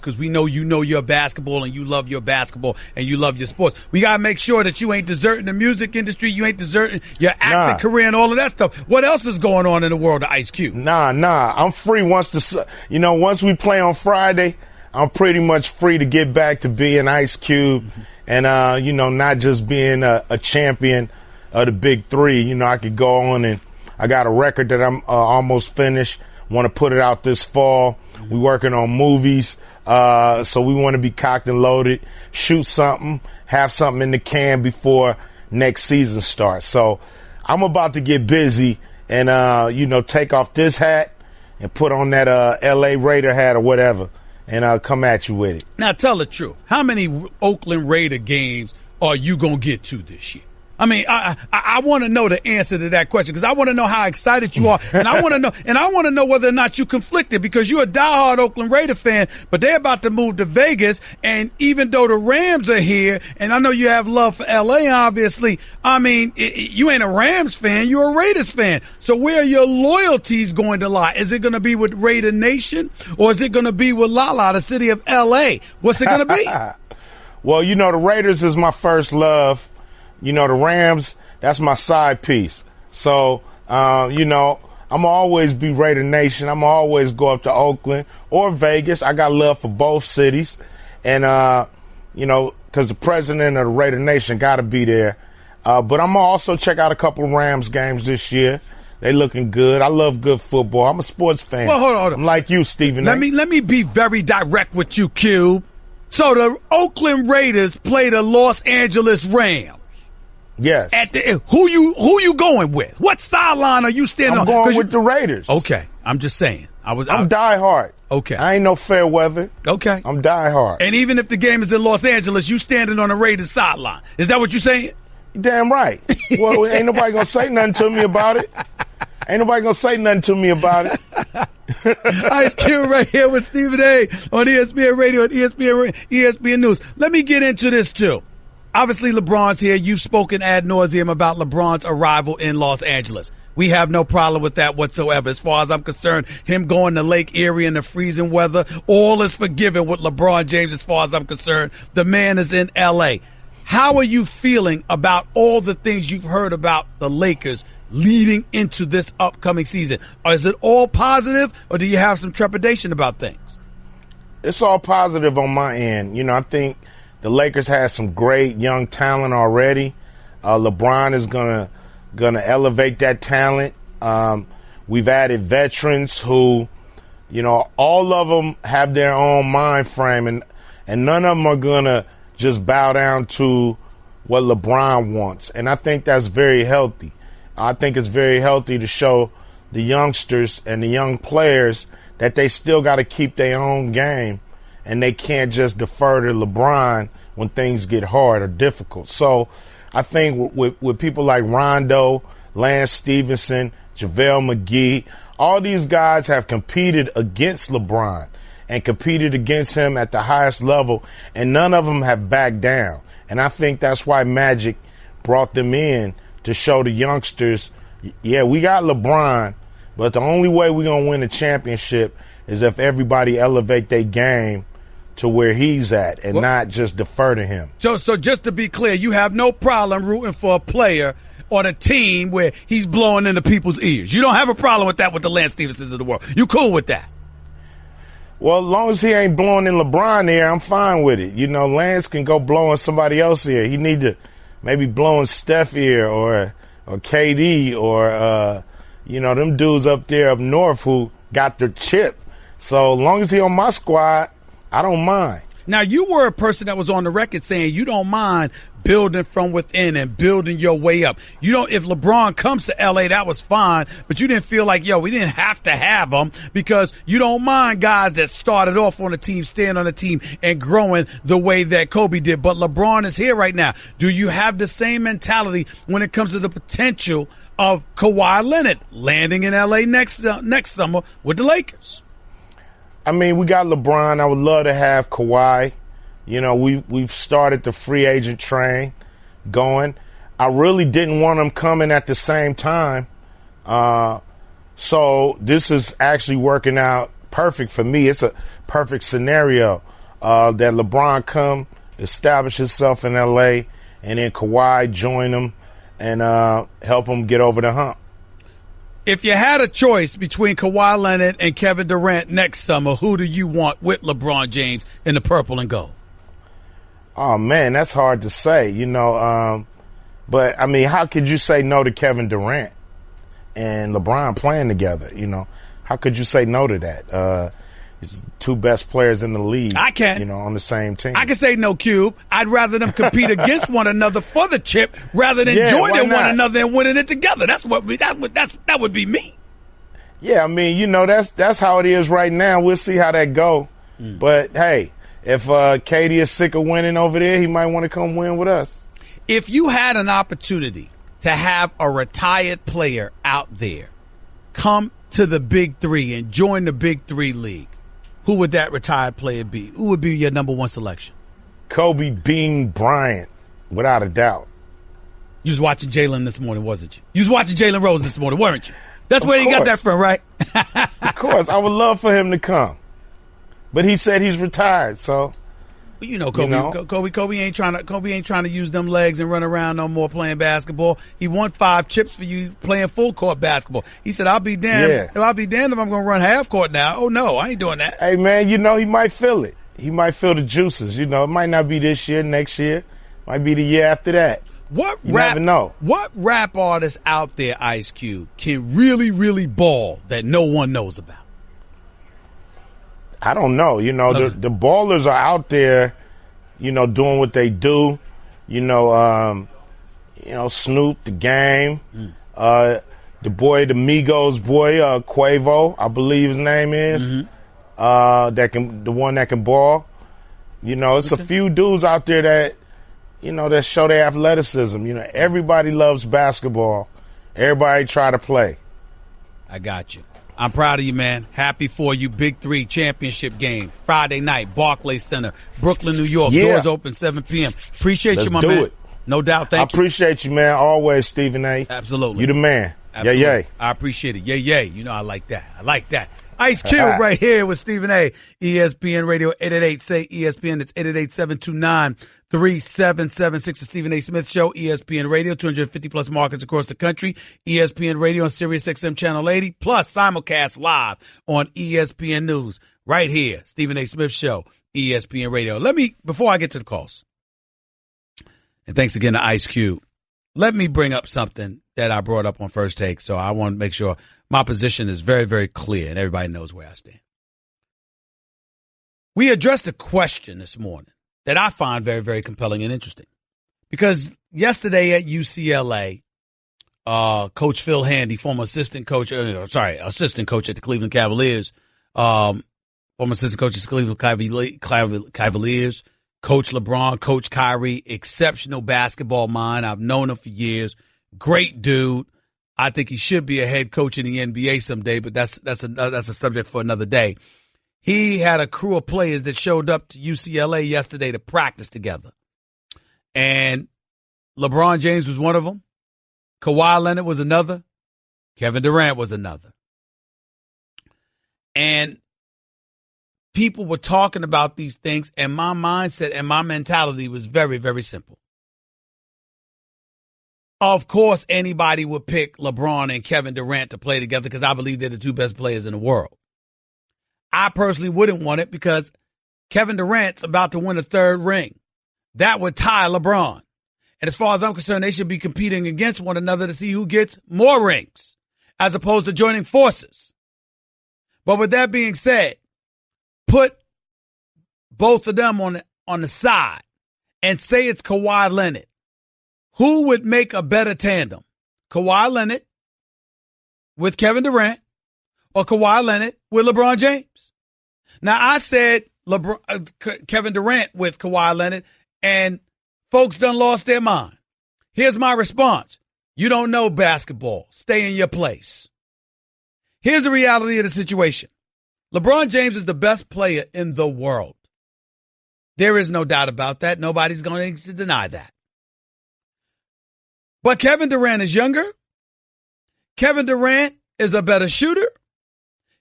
because we know you know your basketball and you love your basketball and you love your sports. We got to make sure that you ain't deserting the music industry, you ain't deserting your acting career and all of that stuff. What else is going on in the world of Ice Cube? Nah. I'm free once we play on Friday, I'm pretty much free to get back to being Ice Cube and, you know, not just being a champion of the Big Three. You know, I could go on and I got a record that I'm almost finished. Want to put it out this fall. We working on movies. So we want to be cocked and loaded, shoot something, have something in the can before next season starts. So I'm about to get busy and, you know, take off this hat and put on that L.A. Raider hat or whatever and I'll come at you with it. Now, tell the truth. How many Oakland Raider games are you going to get to this year? I mean, I want to know the answer to that question because I want to know how excited you are, and I want to know whether or not you conflicted because you're a diehard Oakland Raider fan, but they're about to move to Vegas, and even though the Rams are here, and I know you have love for LA, obviously, I mean, you ain't a Rams fan, you're a Raiders fan. So where are your loyalties going to lie? Is it going to be with Raider Nation, or is it going to be with La, the city of LA? What's it going to be? Well, you know, the Raiders is my first love. You know, the Rams, that's my side piece. So, you know, I'm always be Raider Nation. I'm always go up to Oakland or Vegas. I got love for both cities. And, you know, because the president of the Raider Nation got to be there. But I'm going to also check out a couple of Rams games this year. They looking good. I love good football. I'm a sports fan. Well, hold on. I'm like you, Stephen. Let me be very direct with you, Cube. So the Oakland Raiders play the Los Angeles Rams. Yes. Who you going with? What sideline are you standing on? I'm going with the Raiders. Okay, I'm just saying. I'm diehard. Okay. I ain't no fair weather. Okay. I'm diehard. And even if the game is in Los Angeles, you standing on the Raiders sideline. Is that what you're saying? Damn right. Well, ain't nobody gonna say nothing to me about it. Ain't nobody gonna say nothing to me about it. Ice Cube right here with Stephen A. on ESPN Radio and ESPN News. Let me get into this too. Obviously, LeBron's here. You've spoken ad nauseum about LeBron's arrival in Los Angeles. We have no problem with that whatsoever. As far as I'm concerned, him going to Lake Erie in the freezing weather, all is forgiven with LeBron James as far as I'm concerned. The man is in L.A. How are you feeling about all the things you've heard about the Lakers leading into this upcoming season? Is it all positive, or do you have some trepidation about things? It's all positive on my end. You know, I think the Lakers have some great young talent already. LeBron is gonna elevate that talent. We've added veterans who, you know, all of them have their own mind frame, and none of them are gonna just bow down to what LeBron wants. And I think that's very healthy. I think it's very healthy to show the youngsters and the young players that they still got to keep their own game, and they can't just defer to LeBron when things get hard or difficult. So I think with people like Rondo, Lance Stevenson, JaVale McGee, all these guys have competed against LeBron and competed against him at the highest level, and none of them have backed down. And I think that's why Magic brought them in to show the youngsters, yeah, we got LeBron, but the only way we're going to win a championship is if everybody elevate their game to where he's at and not just defer to him. So just to be clear, you have no problem rooting for a player on a team where he's blowing into people's ears. You don't have a problem with that with the Lance Stevensons of the world. You cool with that? Well, as long as he ain't blowing in LeBron ear, I'm fine with it. You know, Lance can go blow in somebody else's ear. He need to maybe blow in Steph ear or KD or, you know, them dudes up there up north who got their chip. So as long as he on my squad, I don't mind. Now, you were a person that was on the record saying you don't mind building from within and building your way up. You don't, if LeBron comes to LA, that was fine, but you didn't feel like, we didn't have to have him because you don't mind guys that started off on a team, staying on a team and growing the way that Kobe did. But LeBron is here right now. Do you have the same mentality when it comes to the potential of Kawhi Leonard landing in LA next summer with the Lakers? I mean, we got LeBron. I would love to have Kawhi. You know, we've started the free agent train going. I really didn't want them coming at the same time. So this is actually working out perfect for me. It's a perfect scenario that LeBron come, establish himself in L.A., and then Kawhi join him and help him get over the hump. If you had a choice between Kawhi Leonard and Kevin Durant next summer, who do you want with LeBron James in the purple and gold? Oh, man, that's hard to say, you know. But, I mean, how could you say no to Kevin Durant and LeBron playing together, you know? How could you say no to that? It's two best players in the league. I can't. You know, on the same team. I can say no, Cube. I'd rather them compete against one another for the chip rather than joining one another and winning it together. That would be me. Yeah, I mean, you know, that's how it is right now. We'll see how that go. But hey, if KD is sick of winning over there, he might want to come win with us. If you had an opportunity to have a retired player out there come to the Big Three and join the Big Three league, who would that retired player be? Who would be your number one selection? Kobe Bean Bryant, without a doubt. You was watching Jalen this morning, wasn't you? You was watching Jalen Rose this morning, weren't you? That's where you got that from, right? Of course. I would love for him to come. But he said he's retired, so. You know, Kobe ain't trying to use them legs and run around no more playing basketball. He won 5 chips for you playing full court basketball. He said, I'll be damned if I'm going to run half court now. Oh no, I ain't doing that. Hey man, you know, he might feel it. He might feel the juices. You know, it might not be this year, next year. Might be the year after that. You never know. What rap artist out there, Ice Cube, can really, really ball that no one knows about? I don't know. You know, the ballers are out there, you know, doing what they do. You know, Snoop, The Game, the Migos boy, Quavo, I believe his name is, the one that can ball. You know, it's a few dudes out there that, you know, that show their athleticism. You know, everybody loves basketball. Everybody try to play. I got you. I'm proud of you, man. Happy for you. Big 3 championship game. Friday night, Barclays Center, Brooklyn, New York. Yeah. Doors open 7 p.m. Appreciate you, my man. Let's do it. No doubt. Thank you. I appreciate you, man. Always, Stephen A. Absolutely. You the man. Absolutely. Yay, yay. I appreciate it. Yay, yay. You know I like that. I like that. Ice Cube right here with Stephen A. ESPN Radio 888. Say ESPN. It's 888-729-3776. The Stephen A. Smith Show. ESPN Radio. 250 plus markets across the country. ESPN Radio on Sirius XM Channel 80. Plus simulcast live on ESPN News. Right here. Stephen A. Smith Show. ESPN Radio. Before I get to the calls, and thanks again to Ice Cube, let me bring up something that I brought up on First Take. So I want to make sure my position is very, very clear and everybody knows where I stand. We addressed a question this morning that I find very, very compelling and interesting. Because yesterday at UCLA, Coach Phil Handy, former assistant coach at the Cleveland Cavaliers, former assistant coach at the Cleveland Cavaliers, Coach LeBron, Coach Kyrie, exceptional basketball mind. I've known him for years. Great dude. I think he should be a head coach in the NBA someday, but that's a subject for another day. He had a crew of players that showed up to UCLA yesterday to practice together. And LeBron James was one of them. Kawhi Leonard was another. Kevin Durant was another. And people were talking about these things, and my mindset and my mentality was very, very simple. Of course, anybody would pick LeBron and Kevin Durant to play together because I believe they're the 2 best players in the world. I personally wouldn't want it because Kevin Durant's about to win a 3rd ring. That would tie LeBron. And as far as I'm concerned, they should be competing against one another to see who gets more rings as opposed to joining forces. But with that being said, put both of them on the side and say it's Kawhi Leonard. Who would make a better tandem? Kawhi Leonard with Kevin Durant or Kawhi Leonard with LeBron James? Now, I said Kevin Durant with Kawhi Leonard, and folks done lost their mind. Here's my response. You don't know basketball. Stay in your place. Here's the reality of the situation. LeBron James is the best player in the world. There is no doubt about that. Nobody's going to deny that. But Kevin Durant is younger. Kevin Durant is a better shooter.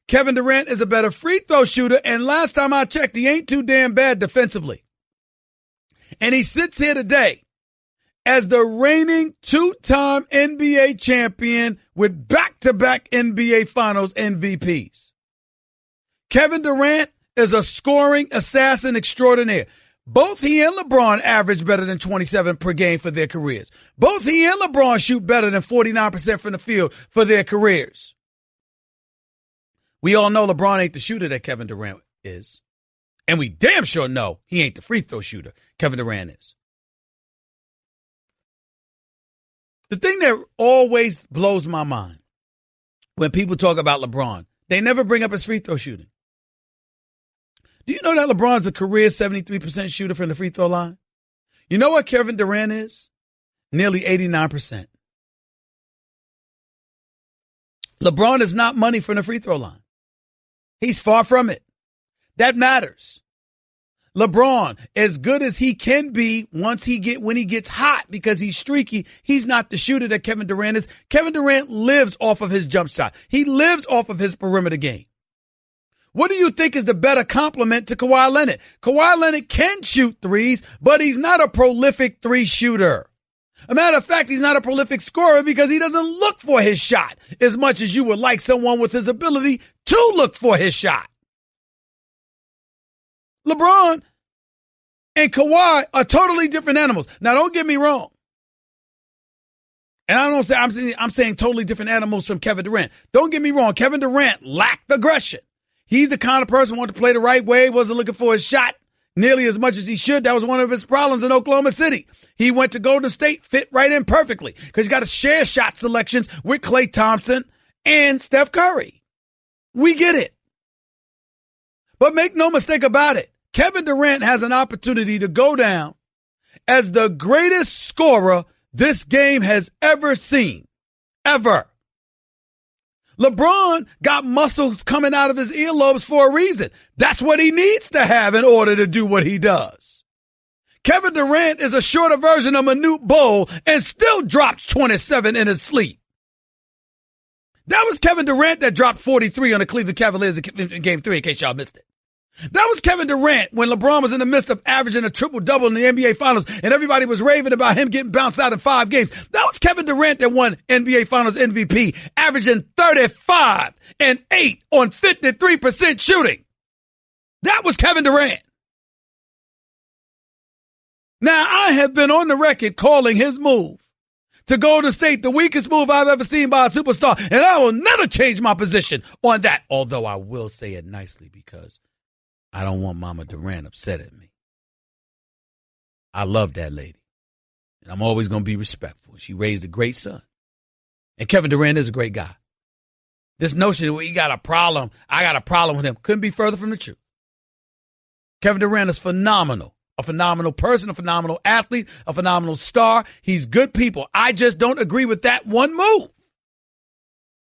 Kevin Durant is a better free throw shooter. And last time I checked, he ain't too damn bad defensively. And he sits here today as the reigning 2-time NBA champion with back-to-back NBA Finals MVPs. Kevin Durant is a scoring assassin extraordinaire. Both he and LeBron average better than 27 per game for their careers. Both he and LeBron shoot better than 49% from the field for their careers. We all know LeBron ain't the shooter that Kevin Durant is. And we damn sure know he ain't the free throw shooter Kevin Durant is. The thing that always blows my mind when people talk about LeBron, they never bring up his free throw shooting. Do you know that LeBron's a career 73% shooter from the free throw line? You know what Kevin Durant is? Nearly 89%. LeBron is not money from the free throw line. He's far from it. That matters. LeBron, as good as he can be when he gets hot because he's streaky, he's not the shooter that Kevin Durant is. Kevin Durant lives off of his jump shot. He lives off of his perimeter game. What do you think is the better compliment to Kawhi Leonard? Kawhi Leonard can shoot threes, but he's not a prolific 3 shooter. A matter of fact, he's not a prolific scorer because he doesn't look for his shot as much as you would like someone with his ability to look for his shot. LeBron and Kawhi are totally different animals. Now, don't get me wrong. And I don't say I'm saying totally different animals from Kevin Durant. Don't get me wrong. Kevin Durant lacked aggression. He's the kind of person who wanted to play the right way, wasn't looking for his shot nearly as much as he should. That was one of his problems in Oklahoma City. He went to Golden State, fit right in perfectly because you got to share shot selections with Klay Thompson and Steph Curry. We get it. But make no mistake about it. Kevin Durant has an opportunity to go down as the greatest scorer this game has ever seen. Ever. LeBron got muscles coming out of his earlobes for a reason. That's what he needs to have in order to do what he does. Kevin Durant is a shorter version of Manute Bol and still dropped 27 in his sleep. That was Kevin Durant that dropped 43 on the Cleveland Cavaliers in Game 3, in case y'all missed it. That was Kevin Durant when LeBron was in the midst of averaging a triple-double in the NBA Finals and everybody was raving about him getting bounced out in 5 games. That was Kevin Durant that won NBA Finals MVP, averaging 35 and 8 on 53% shooting. That was Kevin Durant. Now, I have been on the record calling his move to Golden State the weakest move I've ever seen by a superstar, and I will never change my position on that, although I will say it nicely because I don't want Mama Durant upset at me. I love that lady, and I'm always going to be respectful. She raised a great son, and Kevin Durant is a great guy. This notion that we got a problem, I got a problem with him, couldn't be further from the truth. Kevin Durant is phenomenal, a phenomenal person, a phenomenal athlete, a phenomenal star. He's good people. I just don't agree with that one move.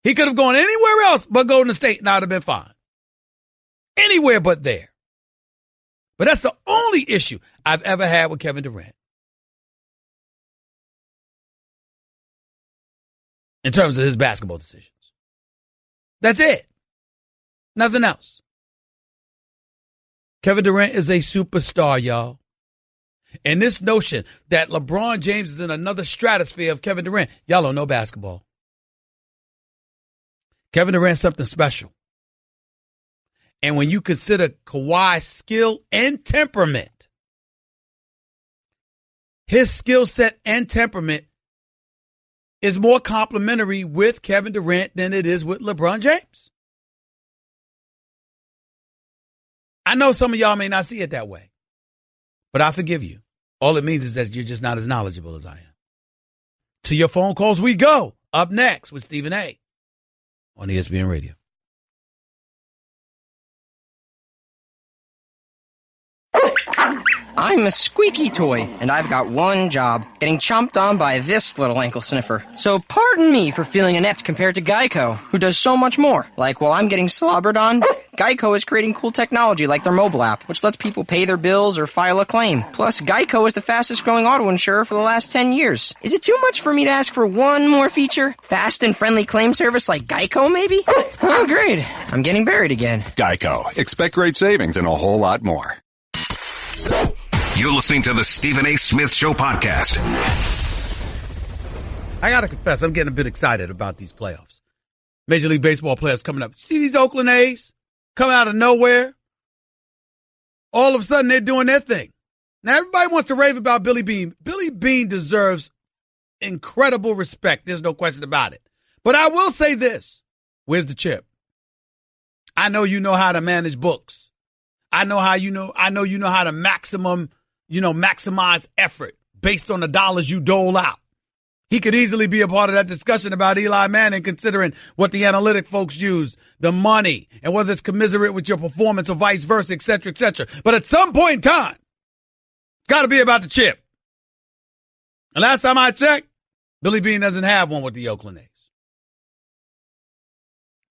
He could have gone anywhere else but Golden State, and I'd have been fine. Anywhere but there. But that's the only issue I've ever had with Kevin Durant. In terms of his basketball decisions. That's it. Nothing else. Kevin Durant is a superstar, y'all. And this notion that LeBron James is in another stratosphere of Kevin Durant, y'all don't know basketball. Kevin Durant's something special. And when you consider Kawhi's skill and temperament, his skill set and temperament is more complementary with Kevin Durant than it is with LeBron James. I know some of y'all may not see it that way, but I forgive you. All it means is that you're just not as knowledgeable as I am. To your phone calls we go. Up next with Stephen A. on ESPN Radio. I'm a squeaky toy, and I've got one job, getting chomped on by this little ankle sniffer. So pardon me for feeling inept compared to Geico, who does so much more. Like while I'm getting slobbered on, Geico is creating cool technology like their mobile app, which lets people pay their bills or file a claim. Plus, Geico is the fastest growing auto insurer for the last 10 years. Is it too much for me to ask for one more feature? Fast and friendly claim service like Geico, maybe? Oh, great. I'm getting buried again. Geico. Expect great savings and a whole lot more. You're listening to the Stephen A. Smith Show podcast. I got to confess, I'm getting a bit excited about these playoffs. Major League Baseball playoffs coming up. See these Oakland A's coming out of nowhere? All of a sudden, they're doing their thing. Now, everybody wants to rave about Billy Beane. Billy Beane deserves incredible respect. There's no question about it. But I will say this. Where's the chip? I know you know how to manage books. I know you know how to maximize effort based on the dollars you dole out. He could easily be a part of that discussion about Eli Manning, considering what the analytic folks use, the money, and whether it's commiserate with your performance or vice versa, et cetera, et cetera. But at some point in time, it's got to be about the chip. And last time I checked, Billy Beane doesn't have one with the Oakland A's.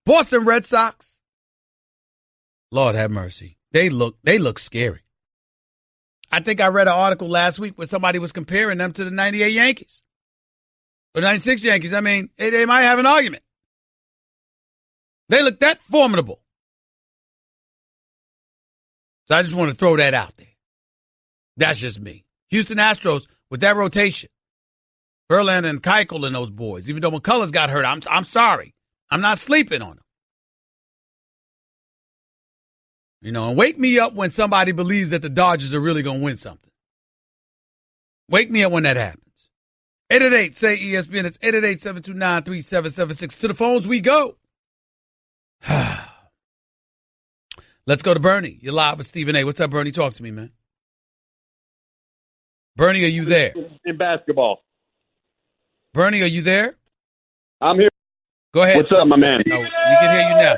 Boston Red Sox, Lord have mercy. They look scary. I think I read an article last week where somebody was comparing them to the 98 Yankees. Or 96 Yankees. I mean, they might have an argument. They look that formidable. So I just want to throw that out there. That's just me. Houston Astros, with that rotation. Verlander and Keuchel and those boys. Even though McCullers got hurt, I'm sorry. I'm not sleeping on them. You know, and wake me up when somebody believes that the Dodgers are really going to win something. Wake me up when that happens. 888 say ESPN. It's 888-729-3776. To the phones we go. Let's go to Bernie. You're live with Stephen A. What's up, Bernie? Talk to me, man. Bernie, are you there? In basketball. Bernie, are you there? I'm here. Go ahead. What's up, my man? No, we can hear you now.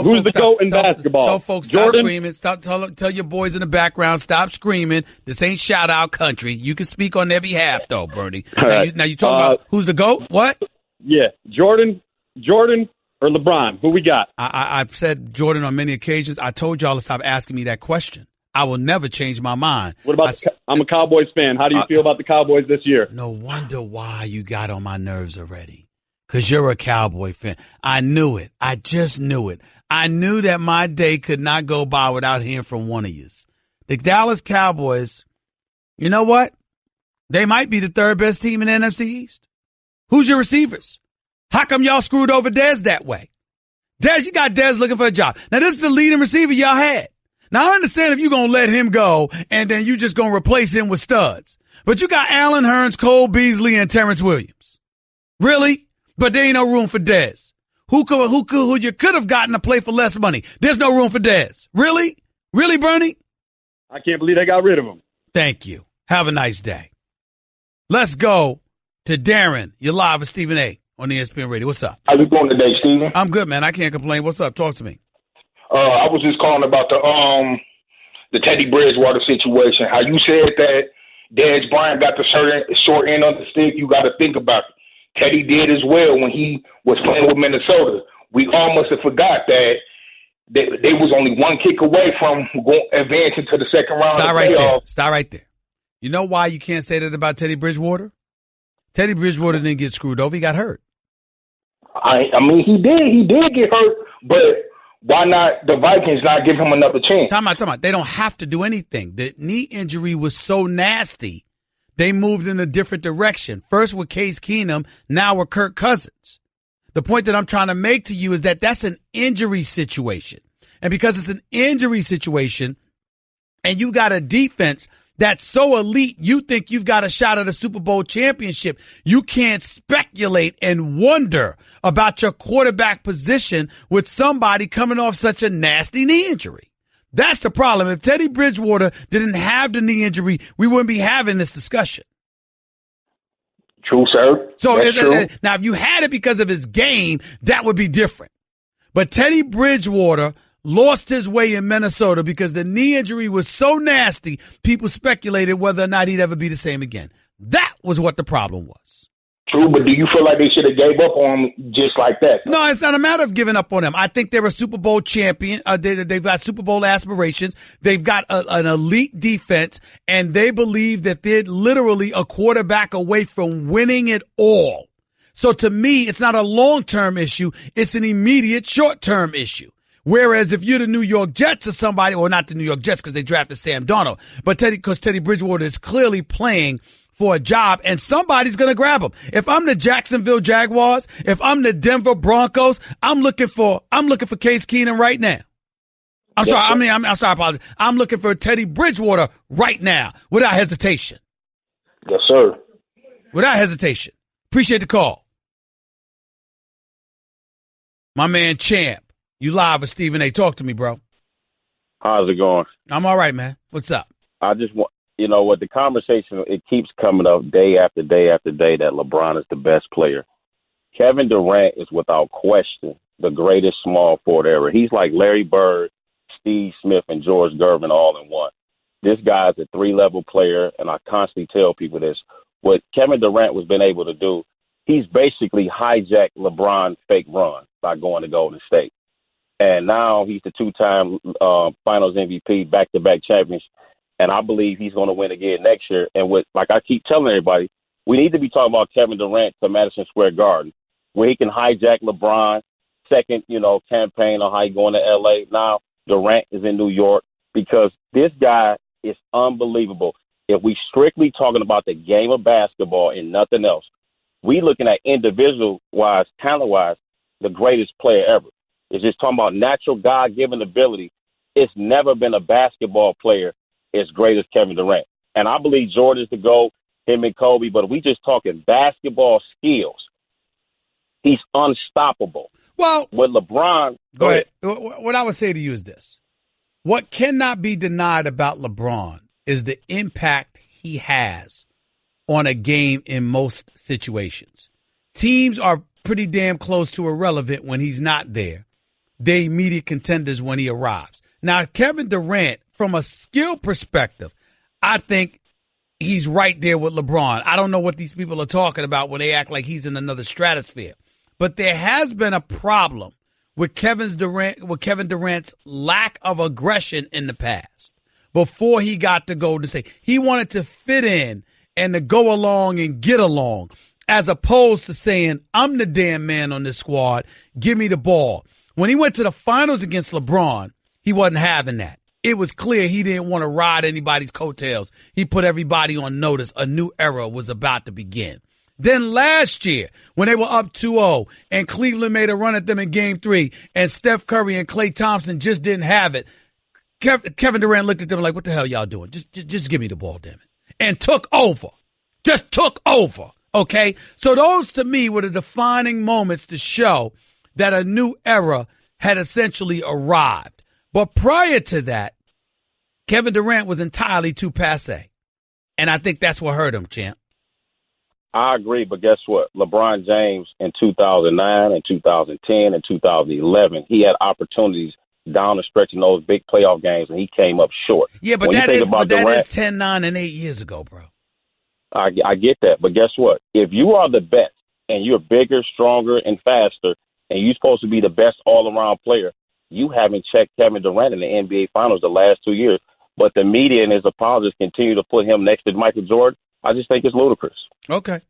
Who's the GOAT in basketball? Tell folks stop screaming. Tell your boys in the background, stop screaming. This ain't shout-out country. You can speak on their behalf, though, Bernie. Now you talking about who's the GOAT? What? Yeah, Jordan or LeBron? Who we got? I've said Jordan on many occasions. I told y'all to stop asking me that question. I will never change my mind. What about I'm a Cowboys fan. How do you feel about the Cowboys this year? No wonder why you got on my nerves already. Because you're a Cowboy fan. I knew it. I just knew it. I knew that my day could not go by without hearing from one of you. The Dallas Cowboys, you know what? They might be the third best team in the NFC East. Who's your receivers? How come y'all screwed over Dez that way? Dez, you got Dez looking for a job. Now, this is the leading receiver y'all had. Now, I understand if you're going to let him go and then you just going to replace him with studs. But you got Allen Hurns, Cole Beasley, and Terrence Williams. Really? But there ain't no room for Dez. Who you could have gotten to play for less money? There's no room for Dez. Really? Really, Bernie? I can't believe they got rid of him. Thank you. Have a nice day. Let's go to Darren. You're live with Stephen A. on ESPN Radio. What's up? How you doing today, Stephen? I'm good, man. I can't complain. What's up? Talk to me. I was just calling about the Teddy Bridgewater situation. How you said that Dez Bryant got the short end of the stick. You got to think about it. Teddy did as well when he was playing with Minnesota. We almost have forgot that they was only one kick away from advancing to the second round. Stop right there. You know why you can't say that about Teddy Bridgewater? Teddy Bridgewater didn't get screwed over. He got hurt. I mean, he did get hurt, but why not the Vikings not give him another chance? Time out. They don't have to do anything. The knee injury was so nasty, they moved in a different direction. First with Case Keenum, now with Kirk Cousins. The point that I'm trying to make to you is that that's an injury situation. And because it's an injury situation and you got a defense that's so elite, you think you've got a shot at a Super Bowl championship. You can't speculate and wonder about your quarterback position with somebody coming off such a nasty knee injury. That's the problem. If Teddy Bridgewater didn't have the knee injury, we wouldn't be having this discussion. True, sir. So now, if you had it because of his game, that would be different. But Teddy Bridgewater lost his way in Minnesota because the knee injury was so nasty, people speculated whether or not he'd ever be the same again. That was what the problem was. True, but do you feel like they should have gave up on him just like that? No, it's not a matter of giving up on him. I think they're a Super Bowl champion. They've got Super Bowl aspirations. They've got an elite defense, and they believe that they're literally a quarterback away from winning it all. So to me, it's not a long-term issue. It's an immediate short-term issue. Whereas if you're the New York Jets or somebody, or not the New York Jets because they drafted Sam Darnold, but Teddy Bridgewater is clearly playing for a job and somebody's going to grab him. If I'm the Jacksonville Jaguars, if I'm the Denver Broncos, I'm looking for Case Keenum right now. I'm sorry. I'm sorry. I apologize. I'm looking for Teddy Bridgewater right now without hesitation. Yes, sir. Without hesitation. Appreciate the call. My man Champ. You live with Stephen A. Talk to me, bro. How's it going? I'm all right, man. What's up? I just want, what the conversation, it keeps coming up day after day after day that LeBron is the best player. Kevin Durant is without question the greatest small forward ever. He's like Larry Bird, Steve Smith, and George Gervin all in one. This guy's a three-level player, and I constantly tell people this. What Kevin Durant was been able to do, he's basically hijacked LeBron's fake run by going to Golden State. And now he's the two-time Finals MVP, back-to-back champions. And I believe he's going to win again next year. And like I keep telling everybody, we need to be talking about Kevin Durant to Madison Square Garden, where he can hijack LeBron, second, campaign on how he going to L.A. Now Durant is in New York because this guy is unbelievable. If we strictly talking about the game of basketball and nothing else, we looking at individual-wise, talent-wise, the greatest player ever. It's just talking about natural God-given ability. It's never been a basketball player as great as Kevin Durant. And I believe Jordan's the GOAT. him and Kobe, but if we just talking basketball skills, he's unstoppable. Well, with LeBron, go ahead. What I would say to you is this. What cannot be denied about LeBron is the impact he has on a game in most situations. Teams are pretty damn close to irrelevant when he's not there. They're immediate contenders when he arrives. Now, Kevin Durant, from a skill perspective, I think he's right there with LeBron. I don't know what these people are talking about when they act like he's in another stratosphere. But there has been a problem with Kevin Durant's lack of aggression in the past. Before he got to Golden State, he wanted to fit in and to go along and get along, as opposed to saying, I'm the damn man on this squad, give me the ball. When he went to the finals against LeBron, he wasn't having that. It was clear he didn't want to ride anybody's coattails. He put everybody on notice a new era was about to begin. Then last year, when they were up 2-0 and Cleveland made a run at them in Game 3 and Steph Curry and Klay Thompson just didn't have it, Kevin Durant looked at them like, what the hell y'all doing? Just give me the ball, damn it. And took over. Just took over, okay? So those, to me, were the defining moments to show that a new era had essentially arrived. But prior to that, Kevin Durant was entirely too passé. And I think that's what hurt him, champ. I agree, but guess what? LeBron James in 2009 and 2010 and 2011, he had opportunities down the stretch in those big playoff games, and he came up short. Yeah, but that is 10, 9, and 8 years ago, bro. I get that, but guess what? If you are the best and you're bigger, stronger, and faster, and you're supposed to be the best all-around player, you haven't checked Kevin Durant in the NBA Finals the last 2 years. But the media and his apologists continue to put him next to Michael Jordan. I just think it's ludicrous. Okay,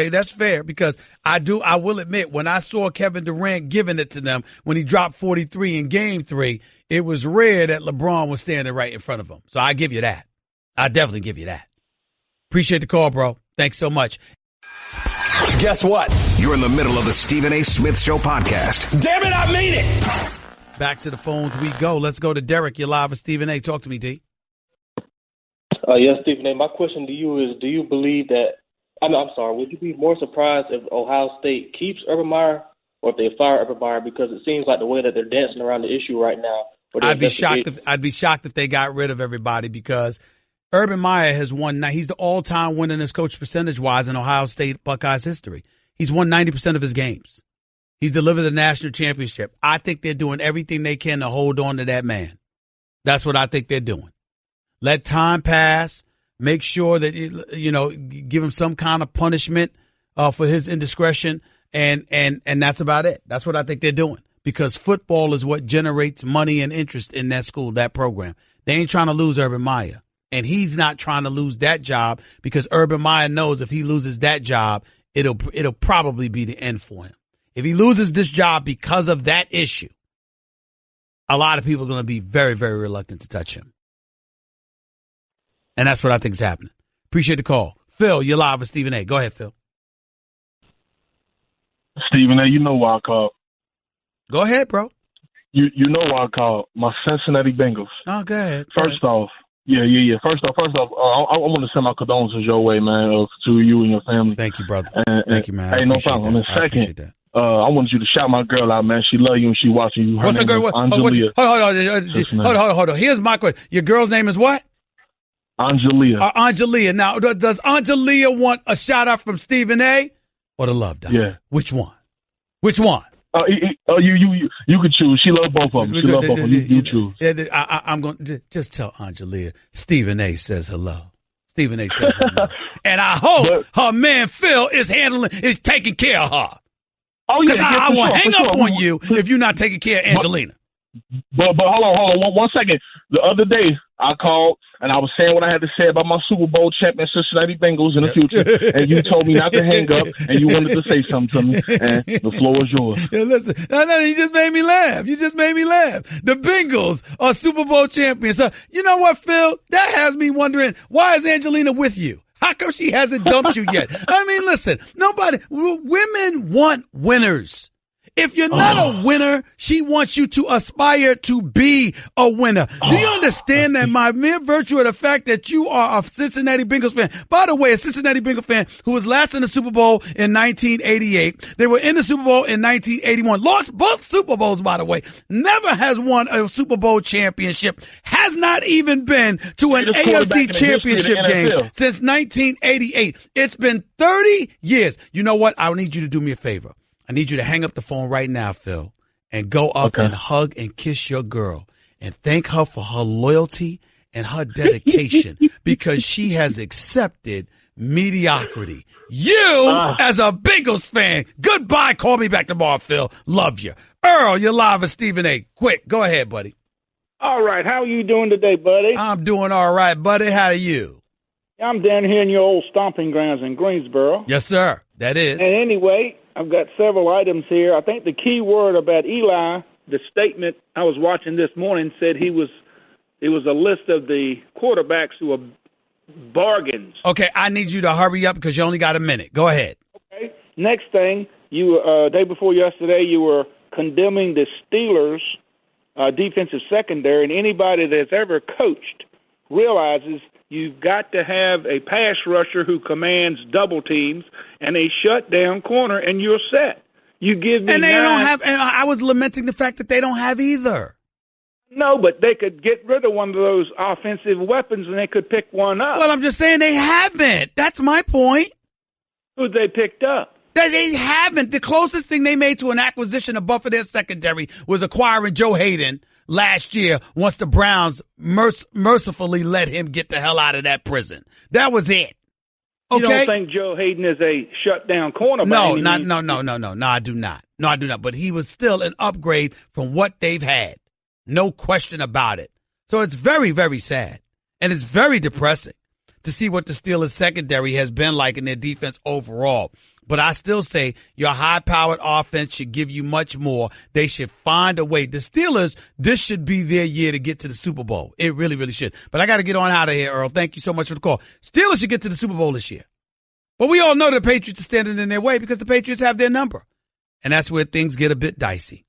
that's fair, because I will admit, when I saw Kevin Durant giving it to them when he dropped 43 in Game 3, it was rare that LeBron was standing right in front of him. So I give you that. I definitely give you that. Appreciate the call, bro. Thanks so much. Guess what? You're in the middle of the Stephen A. Smith Show podcast. Damn it, I mean it! Back to the phones we go. Let's go to Derek. You're live with Stephen A. Talk to me, D. Yes, Stephen A. My question to you is, do you believe that – I'm sorry, would you be more surprised if Ohio State keeps Urban Meyer or if they fire Urban Meyer? Because it seems like the way that they're dancing around the issue right now. I'd be shocked if they got rid of everybody, because Urban Meyer has won. He's the all-time winningest coach percentage-wise in Ohio State Buckeyes history. He's won 90% of his games. He's delivered the national championship. I think they're doing everything they can to hold on to that man. That's what I think they're doing. Let time pass. Make sure that, give him some kind of punishment for his indiscretion, and that's about it. That's what I think they're doing, because football is what generates money and interest in that school, that program. They ain't trying to lose Urban Meyer, and he's not trying to lose that job, because Urban Meyer knows if he loses that job, it'll probably be the end for him. If he loses this job because of that issue, a lot of people are going to be very, very reluctant to touch him. And that's what I think is happening. Appreciate the call. Phil, you're live with Stephen A. Go ahead, Phil. Stephen A., you know why I called. Go ahead, bro. You know why I called. My Cincinnati Bengals. Oh, go ahead. First off, First off, I want to send my condolences your way, man, to you and your family. Thank you, brother. Thank you, man. Hey, no problem. And second, I wanted you to shout my girl out, man. She love you and she watching you. What's the girl? Hold on. Here's my question. Your girl's name is what? Angelia. Angelia. Now, does Angelia want a shout out from Stephen A. or the Love Doctor? Yeah. Which one? You could choose. She loves both of them. You choose. I'm going to just tell Angelia. Stephen A. says hello. Stephen A. says hello. And I hope her man Phil is taking care of her. Oh yeah. I will hang up on you if you're not taking care of Angelina. But hold on. One second. The other day I called and I was saying what I had to say about my Super Bowl champion Cincinnati Bengals in the future, and you told me not to hang up, and you wanted to say something to me, and the floor is yours. Yeah, listen, no, you just made me laugh. The Bengals are Super Bowl champions. So, you know what, Phil? That has me wondering, why is Angelina with you? How come she hasn't dumped you yet? I mean, listen, women want winners. If you're not a winner, she wants you to aspire to be a winner. Do you understand? understand that my mere virtue of the fact that you are a Cincinnati Bengals fan. By the way, a Cincinnati Bengals fan who was last in the Super Bowl in 1988. They were in the Super Bowl in 1981. Lost both Super Bowls, by the way. Never has won a Super Bowl championship. Has not even been to an AFC championship game since 1988. It's been 30 years. You know what? I need you to do me a favor. I need you to hang up the phone right now, Phil, and go up and hug and kiss your girl and thank her for her loyalty and her dedication because she has accepted mediocrity. You, as a Bengals fan, goodbye. Call me back tomorrow, Phil. Love you. Earl, you're live with Stephen A. Quick, go ahead, buddy. All right. How are you doing today, buddy? I'm doing all right, buddy. How are you? I'm down here in your old stomping grounds in Greensboro. Yes, sir. That is. And anyway, I've got several items here. I think the key word about Eli, the statement I was watching this morning said it was a list of the quarterbacks who are bargains. Okay, I need you to hurry up because you only got a minute. Go ahead. Okay. Next thing, you day before yesterday, you were condemning the Steelers' defensive secondary, and anybody that's ever coached realizes you've got to have a pass rusher who commands double teams and a shutdown corner, and you're set. You give me and they don't have. And I was lamenting the fact that they don't have either. No, but they could get rid of one of those offensive weapons, and they could pick one up. Well, I'm just saying they haven't. That's my point. Who they picked up? They haven't. The closest thing they made to an acquisition above for their secondary was acquiring Joe Hayden last year once the Browns mercifully let him get the hell out of that prison. That was it. Okay? You don't think Joe Hayden is a shutdown corner? No, I do not. No, I do not. But he was still an upgrade from what they've had. No question about it. So it's very, very sad. And it's very depressing to see what the Steelers secondary has been like in their defense overall. But I still say your high-powered offense should give you much more. They should find a way. The Steelers, this should be their year to get to the Super Bowl. It really, really should. But I got to get on out of here, Earl. Thank you so much for the call. Steelers should get to the Super Bowl this year. But we all know the Patriots are standing in their way because the Patriots have their number. And that's where things get a bit dicey.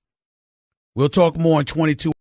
We'll talk more in 22.